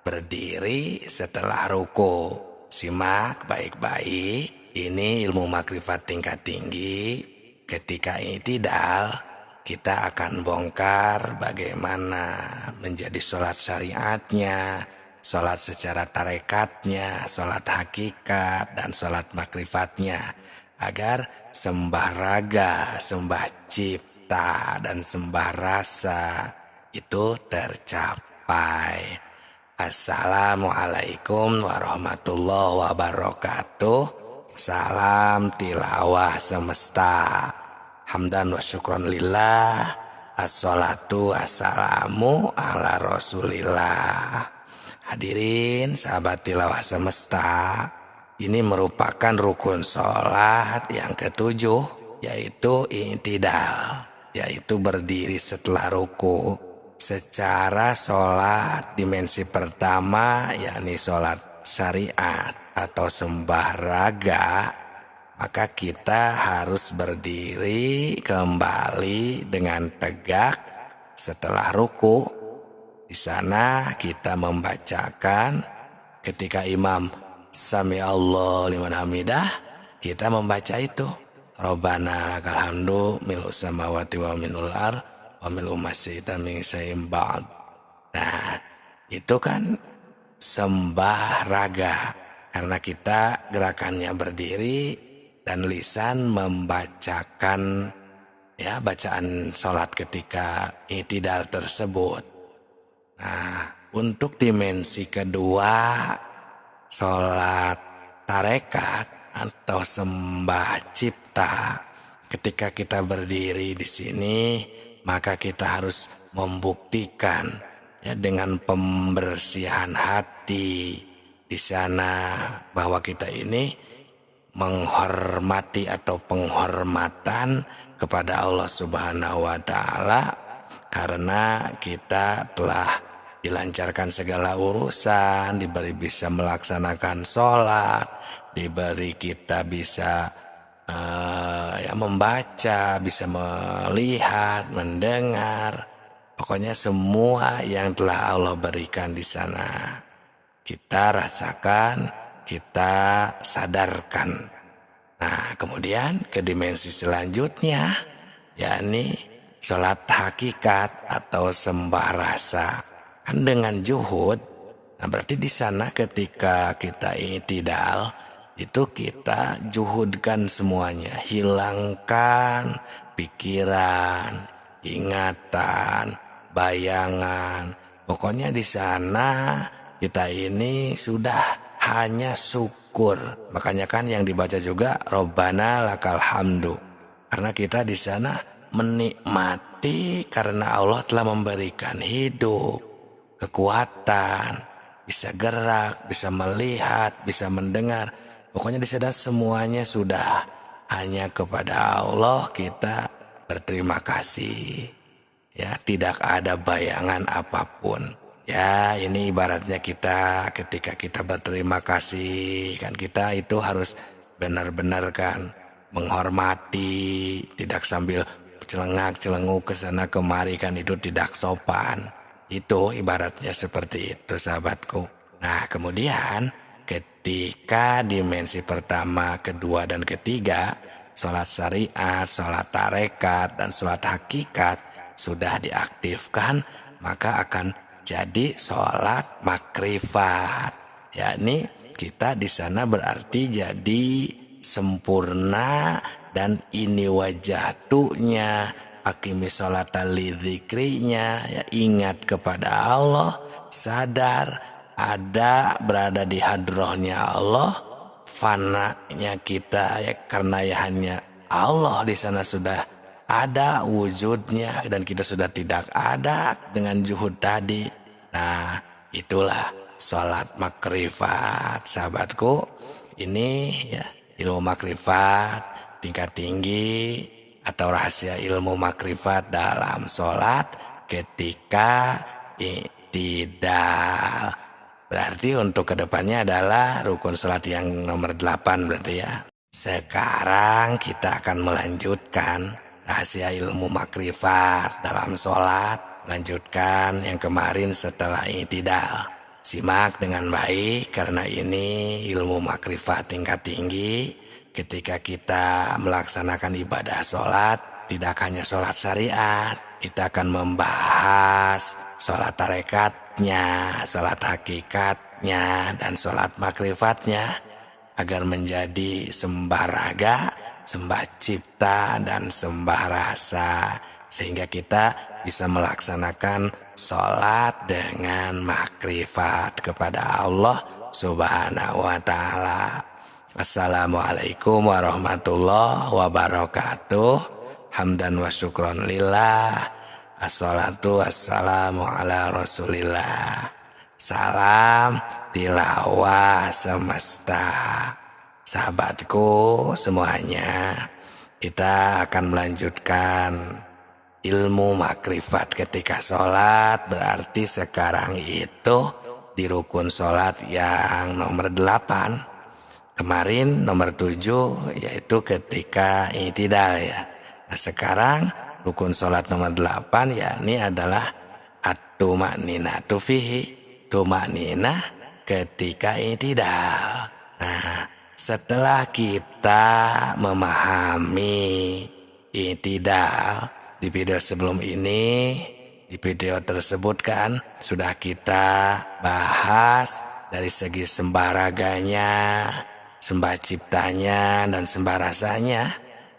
A: berdiri setelah ruku. Simak baik-baik, ini ilmu makrifat tingkat tinggi. Ketika i'tidal, kita akan bongkar bagaimana menjadi sholat syariatnya, sholat secara tarekatnya, sholat hakikat, dan sholat makrifatnya, agar sembah raga, sembah cipta, dan sembah rasa itu tercapai. Assalamualaikum warahmatullahi wabarakatuh. Salam tilawah semesta. Hamdan wa syukron lillah. Assalatu wassalamu ala rasulillah. Hadirin sahabat tilawah semesta, ini merupakan rukun sholat yang ketujuh, yaitu i'tidal, yaitu berdiri setelah ruku. Secara sholat dimensi pertama, yakni sholat syariat atau sembah raga, maka kita harus berdiri kembali dengan tegak setelah ruku. Di sana kita membacakan ketika imam sami Allah liman hamidah, kita membaca itu Rabbana lakal hamdu mil'us samawati wa mil'ul ardh wa mil'u ma syi'ta min syai'in ba'd. Nah, itu kan sembah raga. karena kita gerakannya berdiri dan lisan membacakan bacaan sholat ketika i'tidal tersebut. Nah, untuk dimensi kedua sholat tarekat atau sembah cipta, ketika kita berdiri di sini, maka kita harus membuktikan dengan pembersihan hati di sana bahwa kita ini menghormati atau penghormatan kepada Allah Subhanahu wa taala, karena kita telah dilancarkan segala urusan, diberi bisa melaksanakan sholat, diberi kita bisa membaca, bisa melihat, mendengar, pokoknya semua yang telah Allah berikan di sana kita rasakan, kita sadarkan. Nah, kemudian ke dimensi selanjutnya, yakni sholat hakikat atau sembah rasa. Kan dengan juhud, nah berarti di sana ketika kita i'tidal, itu kita juhudkan semuanya, hilangkan pikiran, ingatan, bayangan. Pokoknya di sana kita ini sudah hanya syukur. Makanya kan yang dibaca juga Robbana lakal hamdu. Karena kita di sana menikmati karena Allah telah memberikan hidup, kekuatan, bisa gerak, bisa melihat, bisa mendengar. Pokoknya di sana semuanya sudah hanya kepada Allah kita berterima kasih. Ya, tidak ada bayangan apapun. Ya, ini ibaratnya kita ketika kita berterima kasih, kan kita itu harus benar-benar kan menghormati, tidak sambil celengak-celenguk ke sana kemari, kan itu tidak sopan. Itu ibaratnya seperti itu, sahabatku. Nah, kemudian ketika dimensi pertama, kedua, dan ketiga, sholat syariat, sholat tarekat, dan sholat hakikat sudah diaktifkan, maka akan jadi sholat makrifat. Yakni kita di sana berarti jadi sempurna, dan ini wajahtunya akimi sholata lidzikrinya, ya, ingat kepada Allah, sadar ada berada di hadrohnya Allah, fananya kita karena hanya Allah di sana sudah ada wujudnya, dan kita sudah tidak ada dengan juhud tadi. Nah, itulah sholat makrifat, sahabatku. Ini ya ilmu makrifat tingkat tinggi atau rahasia ilmu makrifat dalam sholat ketika i'tidal. Berarti untuk kedepannya adalah rukun sholat yang nomor 8 berarti ya. Sekarang kita akan melanjutkan rahasia ilmu makrifat dalam sholat, lanjutkan yang kemarin setelah i'tidal. Simak dengan baik karena ini ilmu makrifat tingkat tinggi. Ketika kita melaksanakan ibadah sholat, tidak hanya sholat syariat, kita akan membahas sholat tarekatnya, sholat hakikatnya, dan sholat makrifatnya agar menjadi sembah raga, sembah cipta, dan sembah rasa, sehingga kita bisa melaksanakan sholat dengan makrifat kepada Allah Subhanahu wa ta'ala. Assalamualaikum warahmatullahi wabarakatuh. Hamdan wa syukron lillah. Assalatu wassalamu ala rasulillah. Salam tilawah semesta. Sahabatku semuanya, kita akan melanjutkan ilmu makrifat ketika sholat. Berarti sekarang itu di rukun sholat yang nomor 8. Kemarin nomor 7 yaitu ketika i'tidal ya. Nah, sekarang rukun sholat nomor 8 yakni adalah at-tumakninatu fihi, tumakninah ketika i'tidal. Nah, setelah kita memahami i'tidal di video sebelum ini, di video tersebut kan sudah kita bahas dari segi sembah raganya, sembah ciptanya, dan sembah rasanya,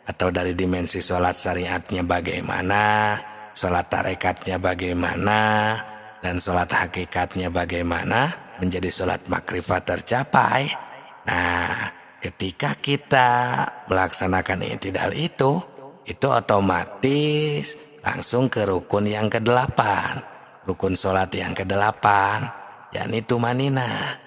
A: atau dari dimensi sholat syariatnya bagaimana, sholat tarekatnya bagaimana, dan sholat hakikatnya bagaimana, menjadi sholat makrifat tercapai. Nah, ketika kita melaksanakan i'tidal itu otomatis langsung ke rukun yang ke-8, rukun sholat yang ke-8, yakni tumanina.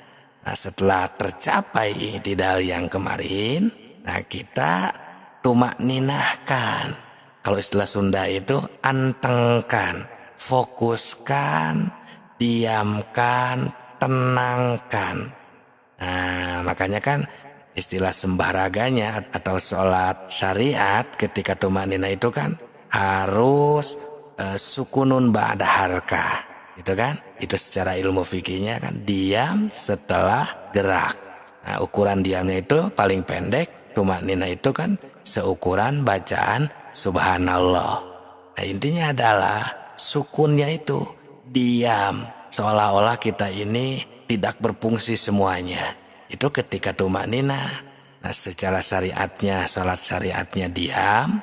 A: Nah, setelah tercapai i'tidal yang kemarin, nah kita tumakninahkan. Kalau istilah Sunda itu antengkan, fokuskan, diamkan, tenangkan. Nah, makanya kan istilah sembah raganya atau sholat syariat ketika tumanina itu kan harus sukunun ba'da harkah, itu kan? Itu secara ilmu fikihnya kan diam setelah gerak. Nah, ukuran diamnya itu paling pendek, tumanina itu kan seukuran bacaan subhanallah. Nah, intinya adalah sukunnya itu diam, seolah-olah kita ini tidak berfungsi semuanya. Itu ketika tumanina. Nah, secara syariatnya, sholat syariatnya diam,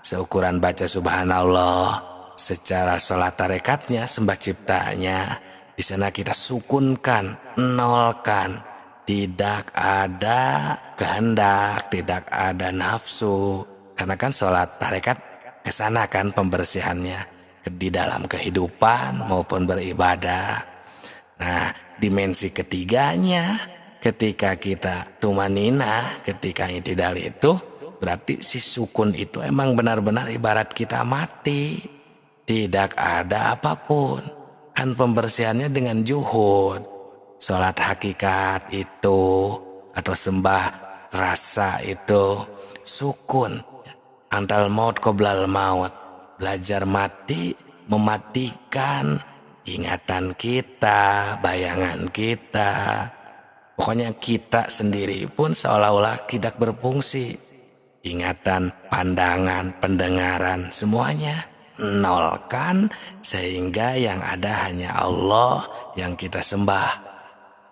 A: seukuran baca subhanallah. Secara sholat tarekatnya, sembah ciptanya, di sana kita sukunkan, nolkan, tidak ada kehendak, tidak ada nafsu. Karena kan sholat tarekat kesana kan pembersihannya di dalam kehidupan maupun beribadah. Nah, dimensi ketiganya ketika kita tumanina, ketika i'tidal itu berarti si sukun itu emang benar-benar ibarat kita mati, tidak ada apapun. Kan pembersihannya dengan juhud. Sholat hakikat itu atau sembah rasa itu sukun, antal maut qoblal maut, belajar mati, mematikan ingatan kita, bayangan kita. Pokoknya kita sendiri pun seolah-olah tidak berfungsi. Ingatan, pandangan, pendengaran, semuanya nolkan, sehingga yang ada hanya Allah yang kita sembah.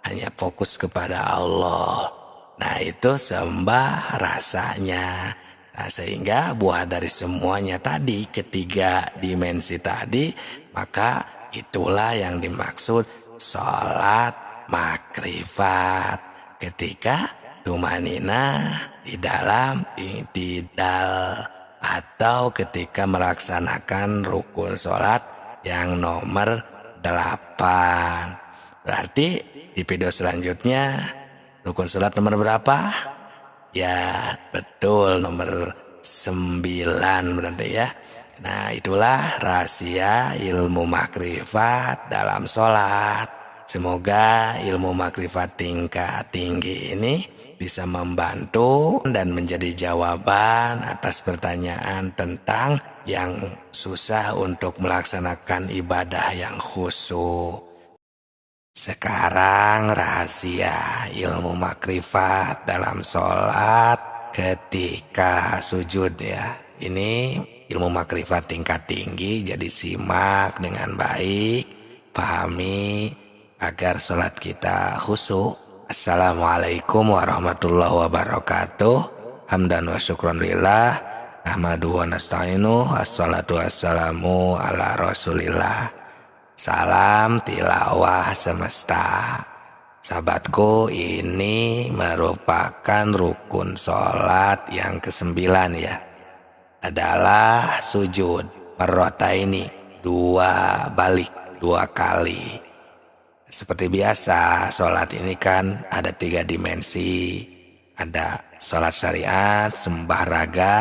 A: Hanya fokus kepada Allah. Nah, itu sembah rasanya. Nah, sehingga buah dari semuanya tadi, ketiga dimensi tadi, maka itulah yang dimaksud sholat makrifat. Ketika tumanina di dalam i'tidal, atau ketika melaksanakan rukun sholat yang nomor 8. Berarti di video selanjutnya rukun sholat nomor berapa? Ya betul, nomor 9 berarti ya. Nah, itulah rahasia ilmu makrifat dalam sholat. Semoga ilmu makrifat tingkat tinggi ini bisa membantu dan menjadi jawaban atas pertanyaan tentang yang susah untuk melaksanakan ibadah yang khusyuk. Sekarang rahasia ilmu makrifat dalam sholat ketika sujud ya. Ini ilmu makrifat tingkat tinggi, jadi simak dengan baik, pahami agar sholat kita khusyuk. Assalamualaikum warahmatullahi wabarakatuh. Hamdan wa syukron lillah, nahmadu wa nasta'inu, assalatu wassalamu ala rasulillah. Salam tilawah semesta. Sahabatku, ini merupakan rukun sholat yang ke-9 ya. Adalah sujud marrataini, 2 balik, 2 kali. Seperti biasa, sholat ini kan ada 3 dimensi. Ada sholat syariat, sembah raga,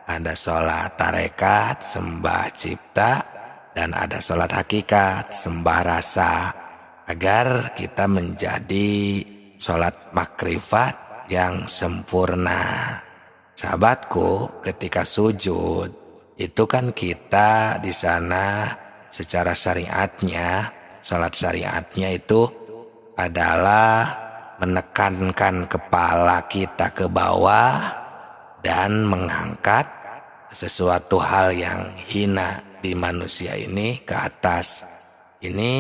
A: ada sholat tarekat, sembah cipta, dan ada sholat hakikat, sembah rasa, agar kita menjadi sholat makrifat yang sempurna. Sahabatku, ketika sujud itu kan kita di sana secara syariatnya, sholat syariatnya itu adalah menekankan kepala kita ke bawah dan mengangkat sesuatu hal yang hina di manusia ini ke atas. Ini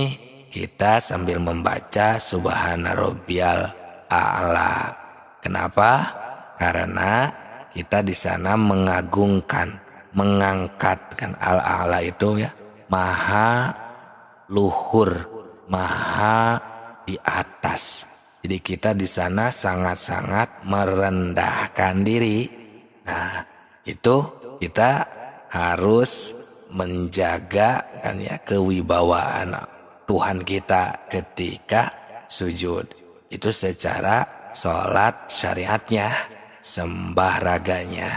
A: kita sambil membaca Subhana Rabbiyal A'la. Kenapa? Karena kita di sana mengagungkan, mengangkatkan Al-A'la itu ya, maha luhur, maha di atas. Jadi kita di sana sangat-sangat merendahkan diri. Nah, itu kita harus menjaga kan ya kewibawaan Tuhan kita ketika sujud. Itu secara sholat syariatnya, sembah raganya.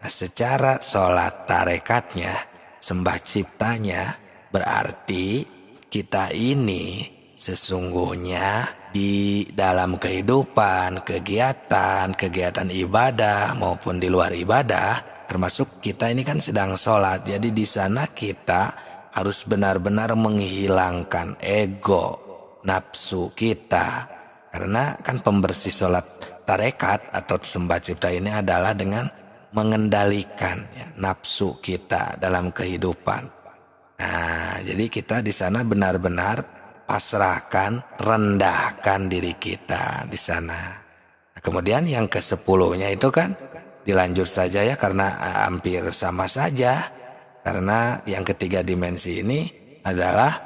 A: Nah, secara sholat tarekatnya, sembah ciptanya, berarti kita ini sesungguhnya di dalam kehidupan, kegiatan ibadah maupun di luar ibadah, termasuk kita ini kan sedang sholat. Jadi di sana kita harus benar-benar menghilangkan ego, nafsu kita. Karena kan pembersih sholat tarekat atau sembah cipta ini adalah dengan mengendalikan ya, nafsu kita dalam kehidupan. Nah, jadi kita di sana benar-benar pasrahkan, rendahkan diri kita di sana. Nah, kemudian yang ke-10-nya itu kan dilanjut saja ya, karena hampir sama saja. Karena yang ketiga dimensi ini adalah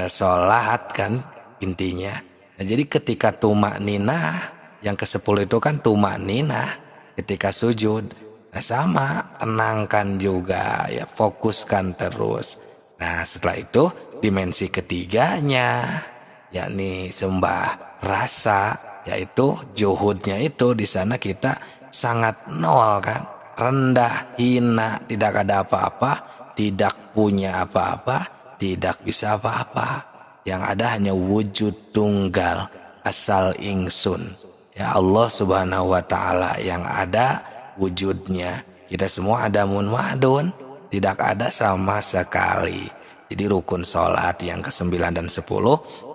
A: sholat kan intinya. Nah, jadi ketika tumak ninah, yang ke-10 itu kan tumak ninah ketika sujud. Nah, sama, tenangkan juga ya, fokuskan terus. Nah, setelah itu dimensi ketiganya, yakni sembah rasa, yaitu juhudnya itu di sana kita sangat nol kan, rendah, hina, tidak ada apa-apa, tidak punya apa-apa, tidak bisa apa-apa. Yang ada hanya wujud tunggal, asal ingsun. Ya Allah Subhanahu wa Ta'ala yang ada wujudnya. Kita semua adamun ma'dun, tidak ada sama sekali. Jadi rukun sholat yang ke-9 dan 10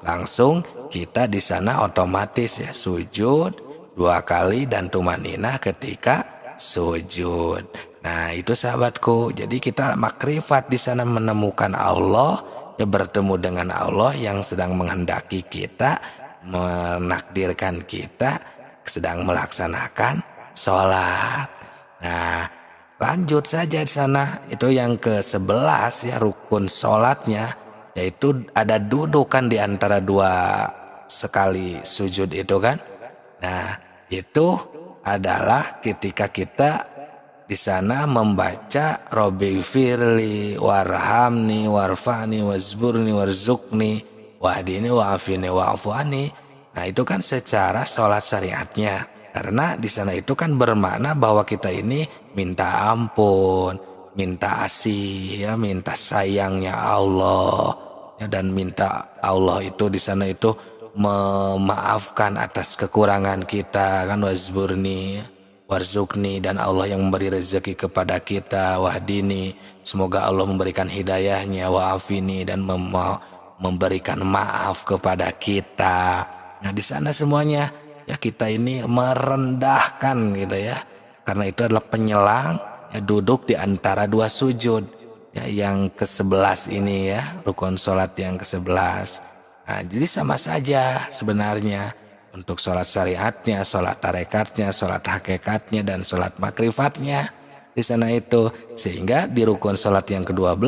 A: langsung kita di sana otomatis ya sujud 2 kali dan tumaninah ketika sujud. Nah, itu sahabatku. Jadi kita makrifat di sana menemukan Allah, ya bertemu dengan Allah yang sedang menghendaki kita, menakdirkan kita sedang melaksanakan sholat. Nah, lanjut saja di sana, itu yang ke-11 ya, rukun sholatnya, yaitu ada dudukan di antara 2 sekali sujud itu kan. Nah, itu adalah ketika kita di sana membaca Robbi firli warhamni warfa'ni wazburni warzukni wahdini wa'afini wa'afuani. Nah, itu kan secara sholat syariatnya. Karena di sana itu kan bermakna bahwa kita ini minta ampun, minta asih, ya, minta sayangnya Allah, ya, dan minta Allah itu di sana itu memaafkan atas kekurangan kita kan, wazburni, warzukni, dan Allah yang memberi rezeki kepada kita, wahdini, semoga Allah memberikan hidayahnya, wa'afini, dan memberikan maaf kepada kita. Nah, di sana semuanya ya kita ini merendahkan gitu ya, karena itu adalah penyelang ya, duduk di antara 2 sujud ya, yang ke-11 ini ya, rukun sholat yang ke-11. Nah, jadi sama saja sebenarnya untuk sholat syariatnya, sholat tarekatnya, sholat hakikatnya, dan sholat makrifatnya di sana itu. Sehingga di rukun sholat yang ke-12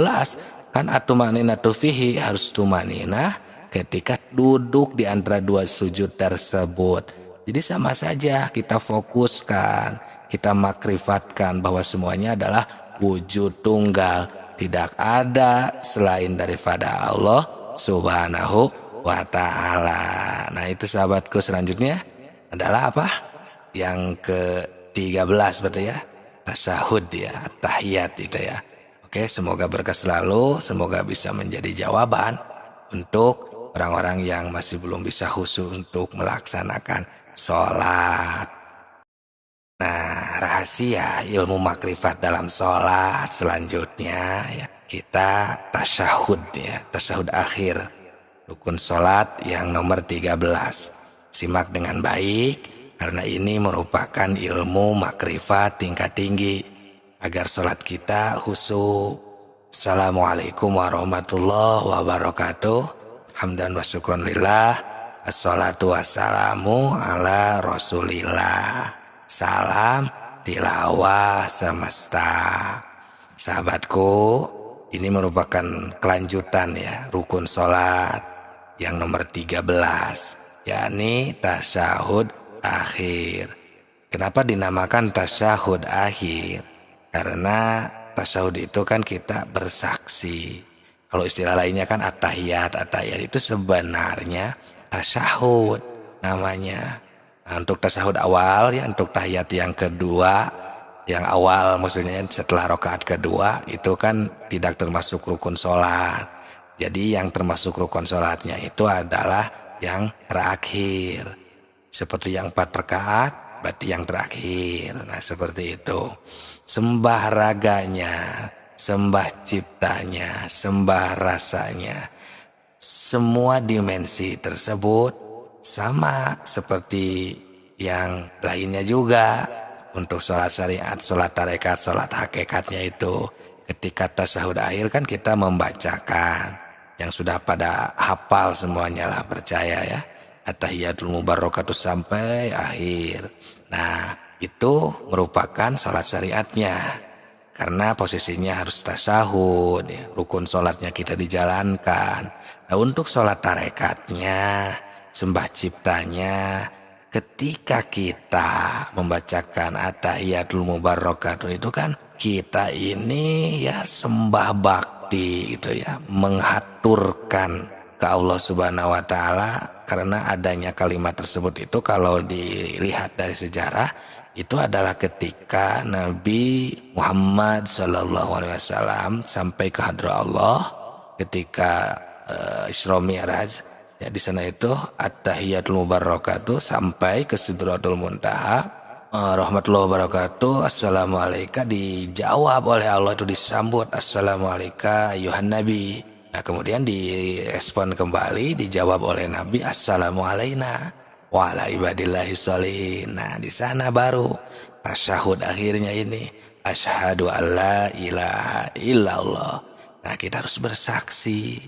A: kan atumaninatu fihi, harus tumaninah ketika duduk di antara 2 sujud tersebut. Jadi sama saja kita fokuskan, kita makrifatkan bahwa semuanya adalah wujud tunggal, tidak ada selain daripada Allah Subhanahu wa Ta'ala. Nah, itu sahabatku, selanjutnya adalah apa? Yang ke-13 berarti ya, tasyahud ya, tahiyat itu ya. Oke, semoga berkah selalu, semoga bisa menjadi jawaban untuk orang-orang yang masih belum bisa khusyuk untuk melaksanakan sholat. Nah, rahasia ilmu makrifat dalam sholat selanjutnya ya, kita tasyahud ya, tasyahud akhir, rukun sholat yang nomor 13. Simak dengan baik, karena ini merupakan ilmu makrifat tingkat tinggi agar sholat kita khusyuk. Assalamualaikum warahmatullahi wabarakatuh. Hamdan wa syukron lillah. Assalatu wassalamu ala rasulillah. Salam tilawah semesta. Sahabatku, ini merupakan kelanjutan ya rukun sholat yang nomor 13, yakni tasyahud akhir. Kenapa dinamakan tasyahud akhir? Karena tasyahud itu kan kita bersaksi. Kalau istilah lainnya kan at-tahiyat. At-tahiyat itu sebenarnya tasyahud namanya. Nah, untuk tasyahud awal ya, untuk tahiyat yang kedua, yang awal maksudnya setelah rakaat kedua itu kan tidak termasuk rukun sholat. Jadi yang termasuk rukun sholatnya itu adalah yang terakhir. Seperti yang 4 rakaat berarti yang terakhir. Nah seperti itu. Sembah raganya, sembah ciptanya, sembah rasanya. Semua dimensi tersebut sama seperti yang lainnya juga. Untuk sholat syariat, sholat tarekat, sholat hakikatnya itu ketika tasyahud akhir kan kita membacakan yang sudah pada hafal semuanya lah, percaya ya. At-tahiyatul mubarakatuh sampai akhir. Nah itu merupakan sholat syariatnya. Karena posisinya harus tasyahud, ya, rukun sholatnya kita dijalankan. Nah untuk sholat tarekatnya, sembah ciptanya, ketika kita membacakan at-tahiyatul mubarakatuh itu kan kita ini ya sembah bakti gitu ya, menghaturkan ke Allah Subhanahu wa taala. Karena adanya kalimat tersebut itu kalau dilihat dari sejarah itu adalah ketika Nabi Muhammad SAW sampai ke hadrat Allah ketika Isra Mi'raj. Ya di sana itu at-tahiyatul mubarakatuh sampai ke Sidratul Muntaha. Rahmatullahi wabarakatuh. Assalamualaikum dijawab oleh Allah, itu disambut assalamualaikum ayuhan nabi. Nah kemudian direspon kembali, dijawab oleh Nabi assalamualaikum wa ala ibadillahi sholihin. Nah di sana baru tasyahud akhirnya ini asyhadu alla ilaha illallah. Nah kita harus bersaksi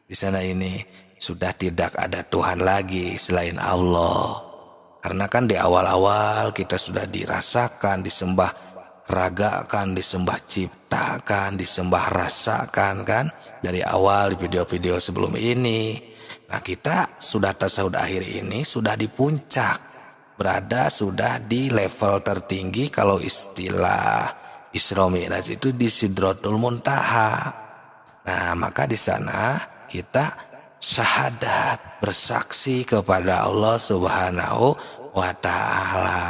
A: di sana ini sudah tidak ada Tuhan lagi selain Allah. Karena kan di awal-awal kita sudah dirasakan, disembah ragakan, disembah ciptakan, disembah rasakan kan. Dari awal di video-video sebelum ini. Nah kita sudah tasyahud akhir ini sudah di puncak. Berada sudah di level tertinggi, kalau istilah Isra Mi'raj itu di Sidratul Muntaha. Nah maka di sana kita syahadat, bersaksi kepada Allah Subhanahu wa ta'ala.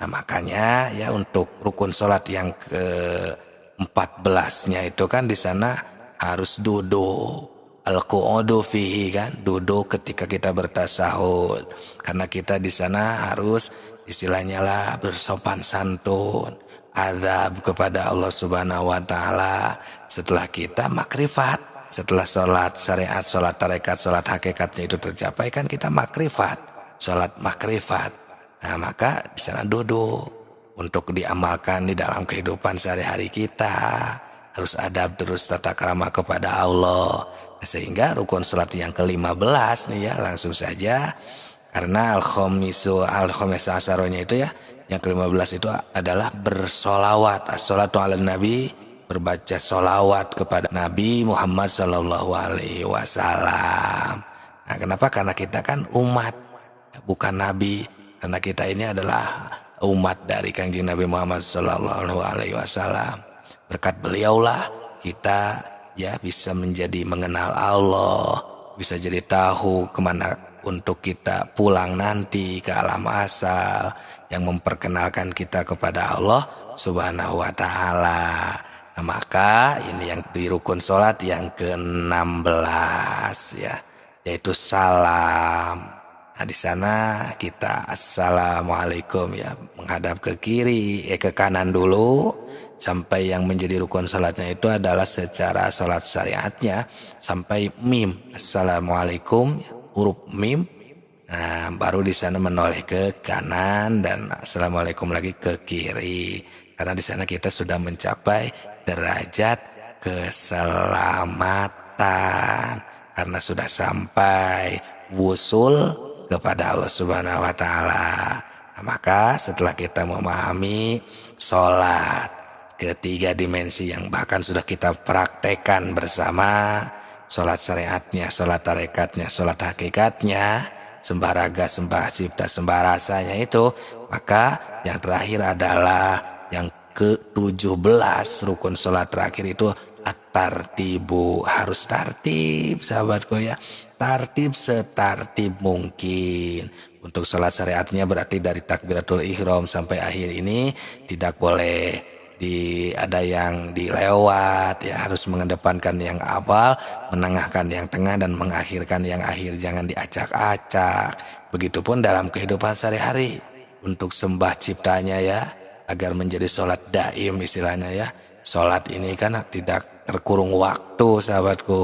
A: Nah makanya ya untuk rukun sholat yang ke-14-nya itu kan di sana harus duduk. Al-qu'udu fihi kan, duduk ketika kita bertasyahud. Karena kita di sana harus istilahnya lah bersopan santun, adab kepada Allah Subhanahu wa ta'ala. Setelah kita makrifat, setelah sholat syariat, sholat tarekat, sholat hakikatnya itu tercapai kan kita makrifat, sholat makrifat. Nah maka di sana duduk untuk diamalkan di dalam kehidupan sehari-hari kita. Harus adab terus tata krama kepada Allah. Sehingga rukun sholat yang ke-15 nih ya langsung saja. Karena al-khomisu asaronya itu ya, yang ke-15 itu adalah bersolawat. As-sholatu ala nabi, berbaca solawat kepada Nabi Muhammad SAW. Nah kenapa? Karena kita kan umat, bukan Nabi. Karena kita ini adalah umat dari Kanjeng Nabi Muhammad SAW. Berkat beliaulah kita ya bisa menjadi mengenal Allah, bisa jadi tahu kemana untuk kita pulang nanti ke alam asal, yang memperkenalkan kita kepada Allah Subhanahu wa ta'ala. Nah, maka ini yang di rukun sholat yang ke-16 ya, yaitu salam. Nah di sana kita assalamualaikum ya, menghadap ke kiri, ke kanan dulu, sampai yang menjadi rukun sholatnya itu adalah secara sholat syariatnya sampai mim, assalamualaikum, huruf mim. Nah baru di sana menoleh ke kanan dan assalamualaikum lagi ke kiri. Karena di sana kita sudah mencapai derajat keselamatan. karena sudah sampai wusul kepada Allah Subhanahu wa Ta'ala. Nah, maka setelah kita memahami sholat, ketiga dimensi yang bahkan sudah kita praktekkan bersama, sholat syariatnya, sholat tarekatnya, sholat hakikatnya, sembah raga, sembah cipta, sembah rasanya itu, maka yang terakhir adalah yang ke-17 rukun sholat terakhir itu at-tartibu. Harus tartib sahabatku ya, tartib setartib mungkin. Untuk sholat syariatnya berarti dari takbiratul ihram sampai akhir ini tidak boleh ada yang dilewat ya, harus mengedepankan yang awal, menengahkan yang tengah, dan mengakhirkan yang akhir, jangan diacak-acak. Begitupun dalam kehidupan sehari-hari untuk sembah ciptanya ya, agar menjadi sholat daim istilahnya ya. Sholat ini kan tidak terkurung waktu sahabatku.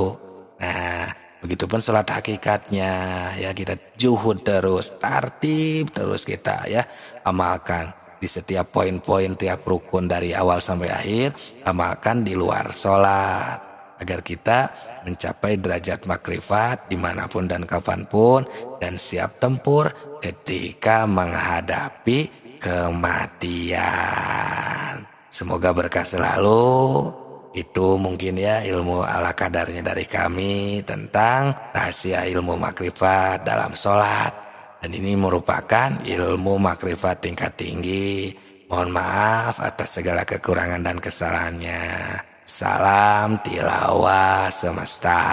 A: Nah, begitupun sholat hakikatnya ya, kita juhud terus, tartib terus kita ya, amalkan di setiap poin-poin tiap rukun dari awal sampai akhir, amalkan di luar sholat agar kita mencapai derajat makrifat dimanapun dan kapanpun, dan siap tempur ketika menghadapi kematian. Semoga berkah selalu. Itu mungkin ya ilmu ala kadarnya dari kami tentang rahasia ilmu makrifat dalam sholat. Dan ini merupakan ilmu makrifat tingkat tinggi. Mohon maaf atas segala kekurangan dan kesalahannya. Salam tilawah semesta.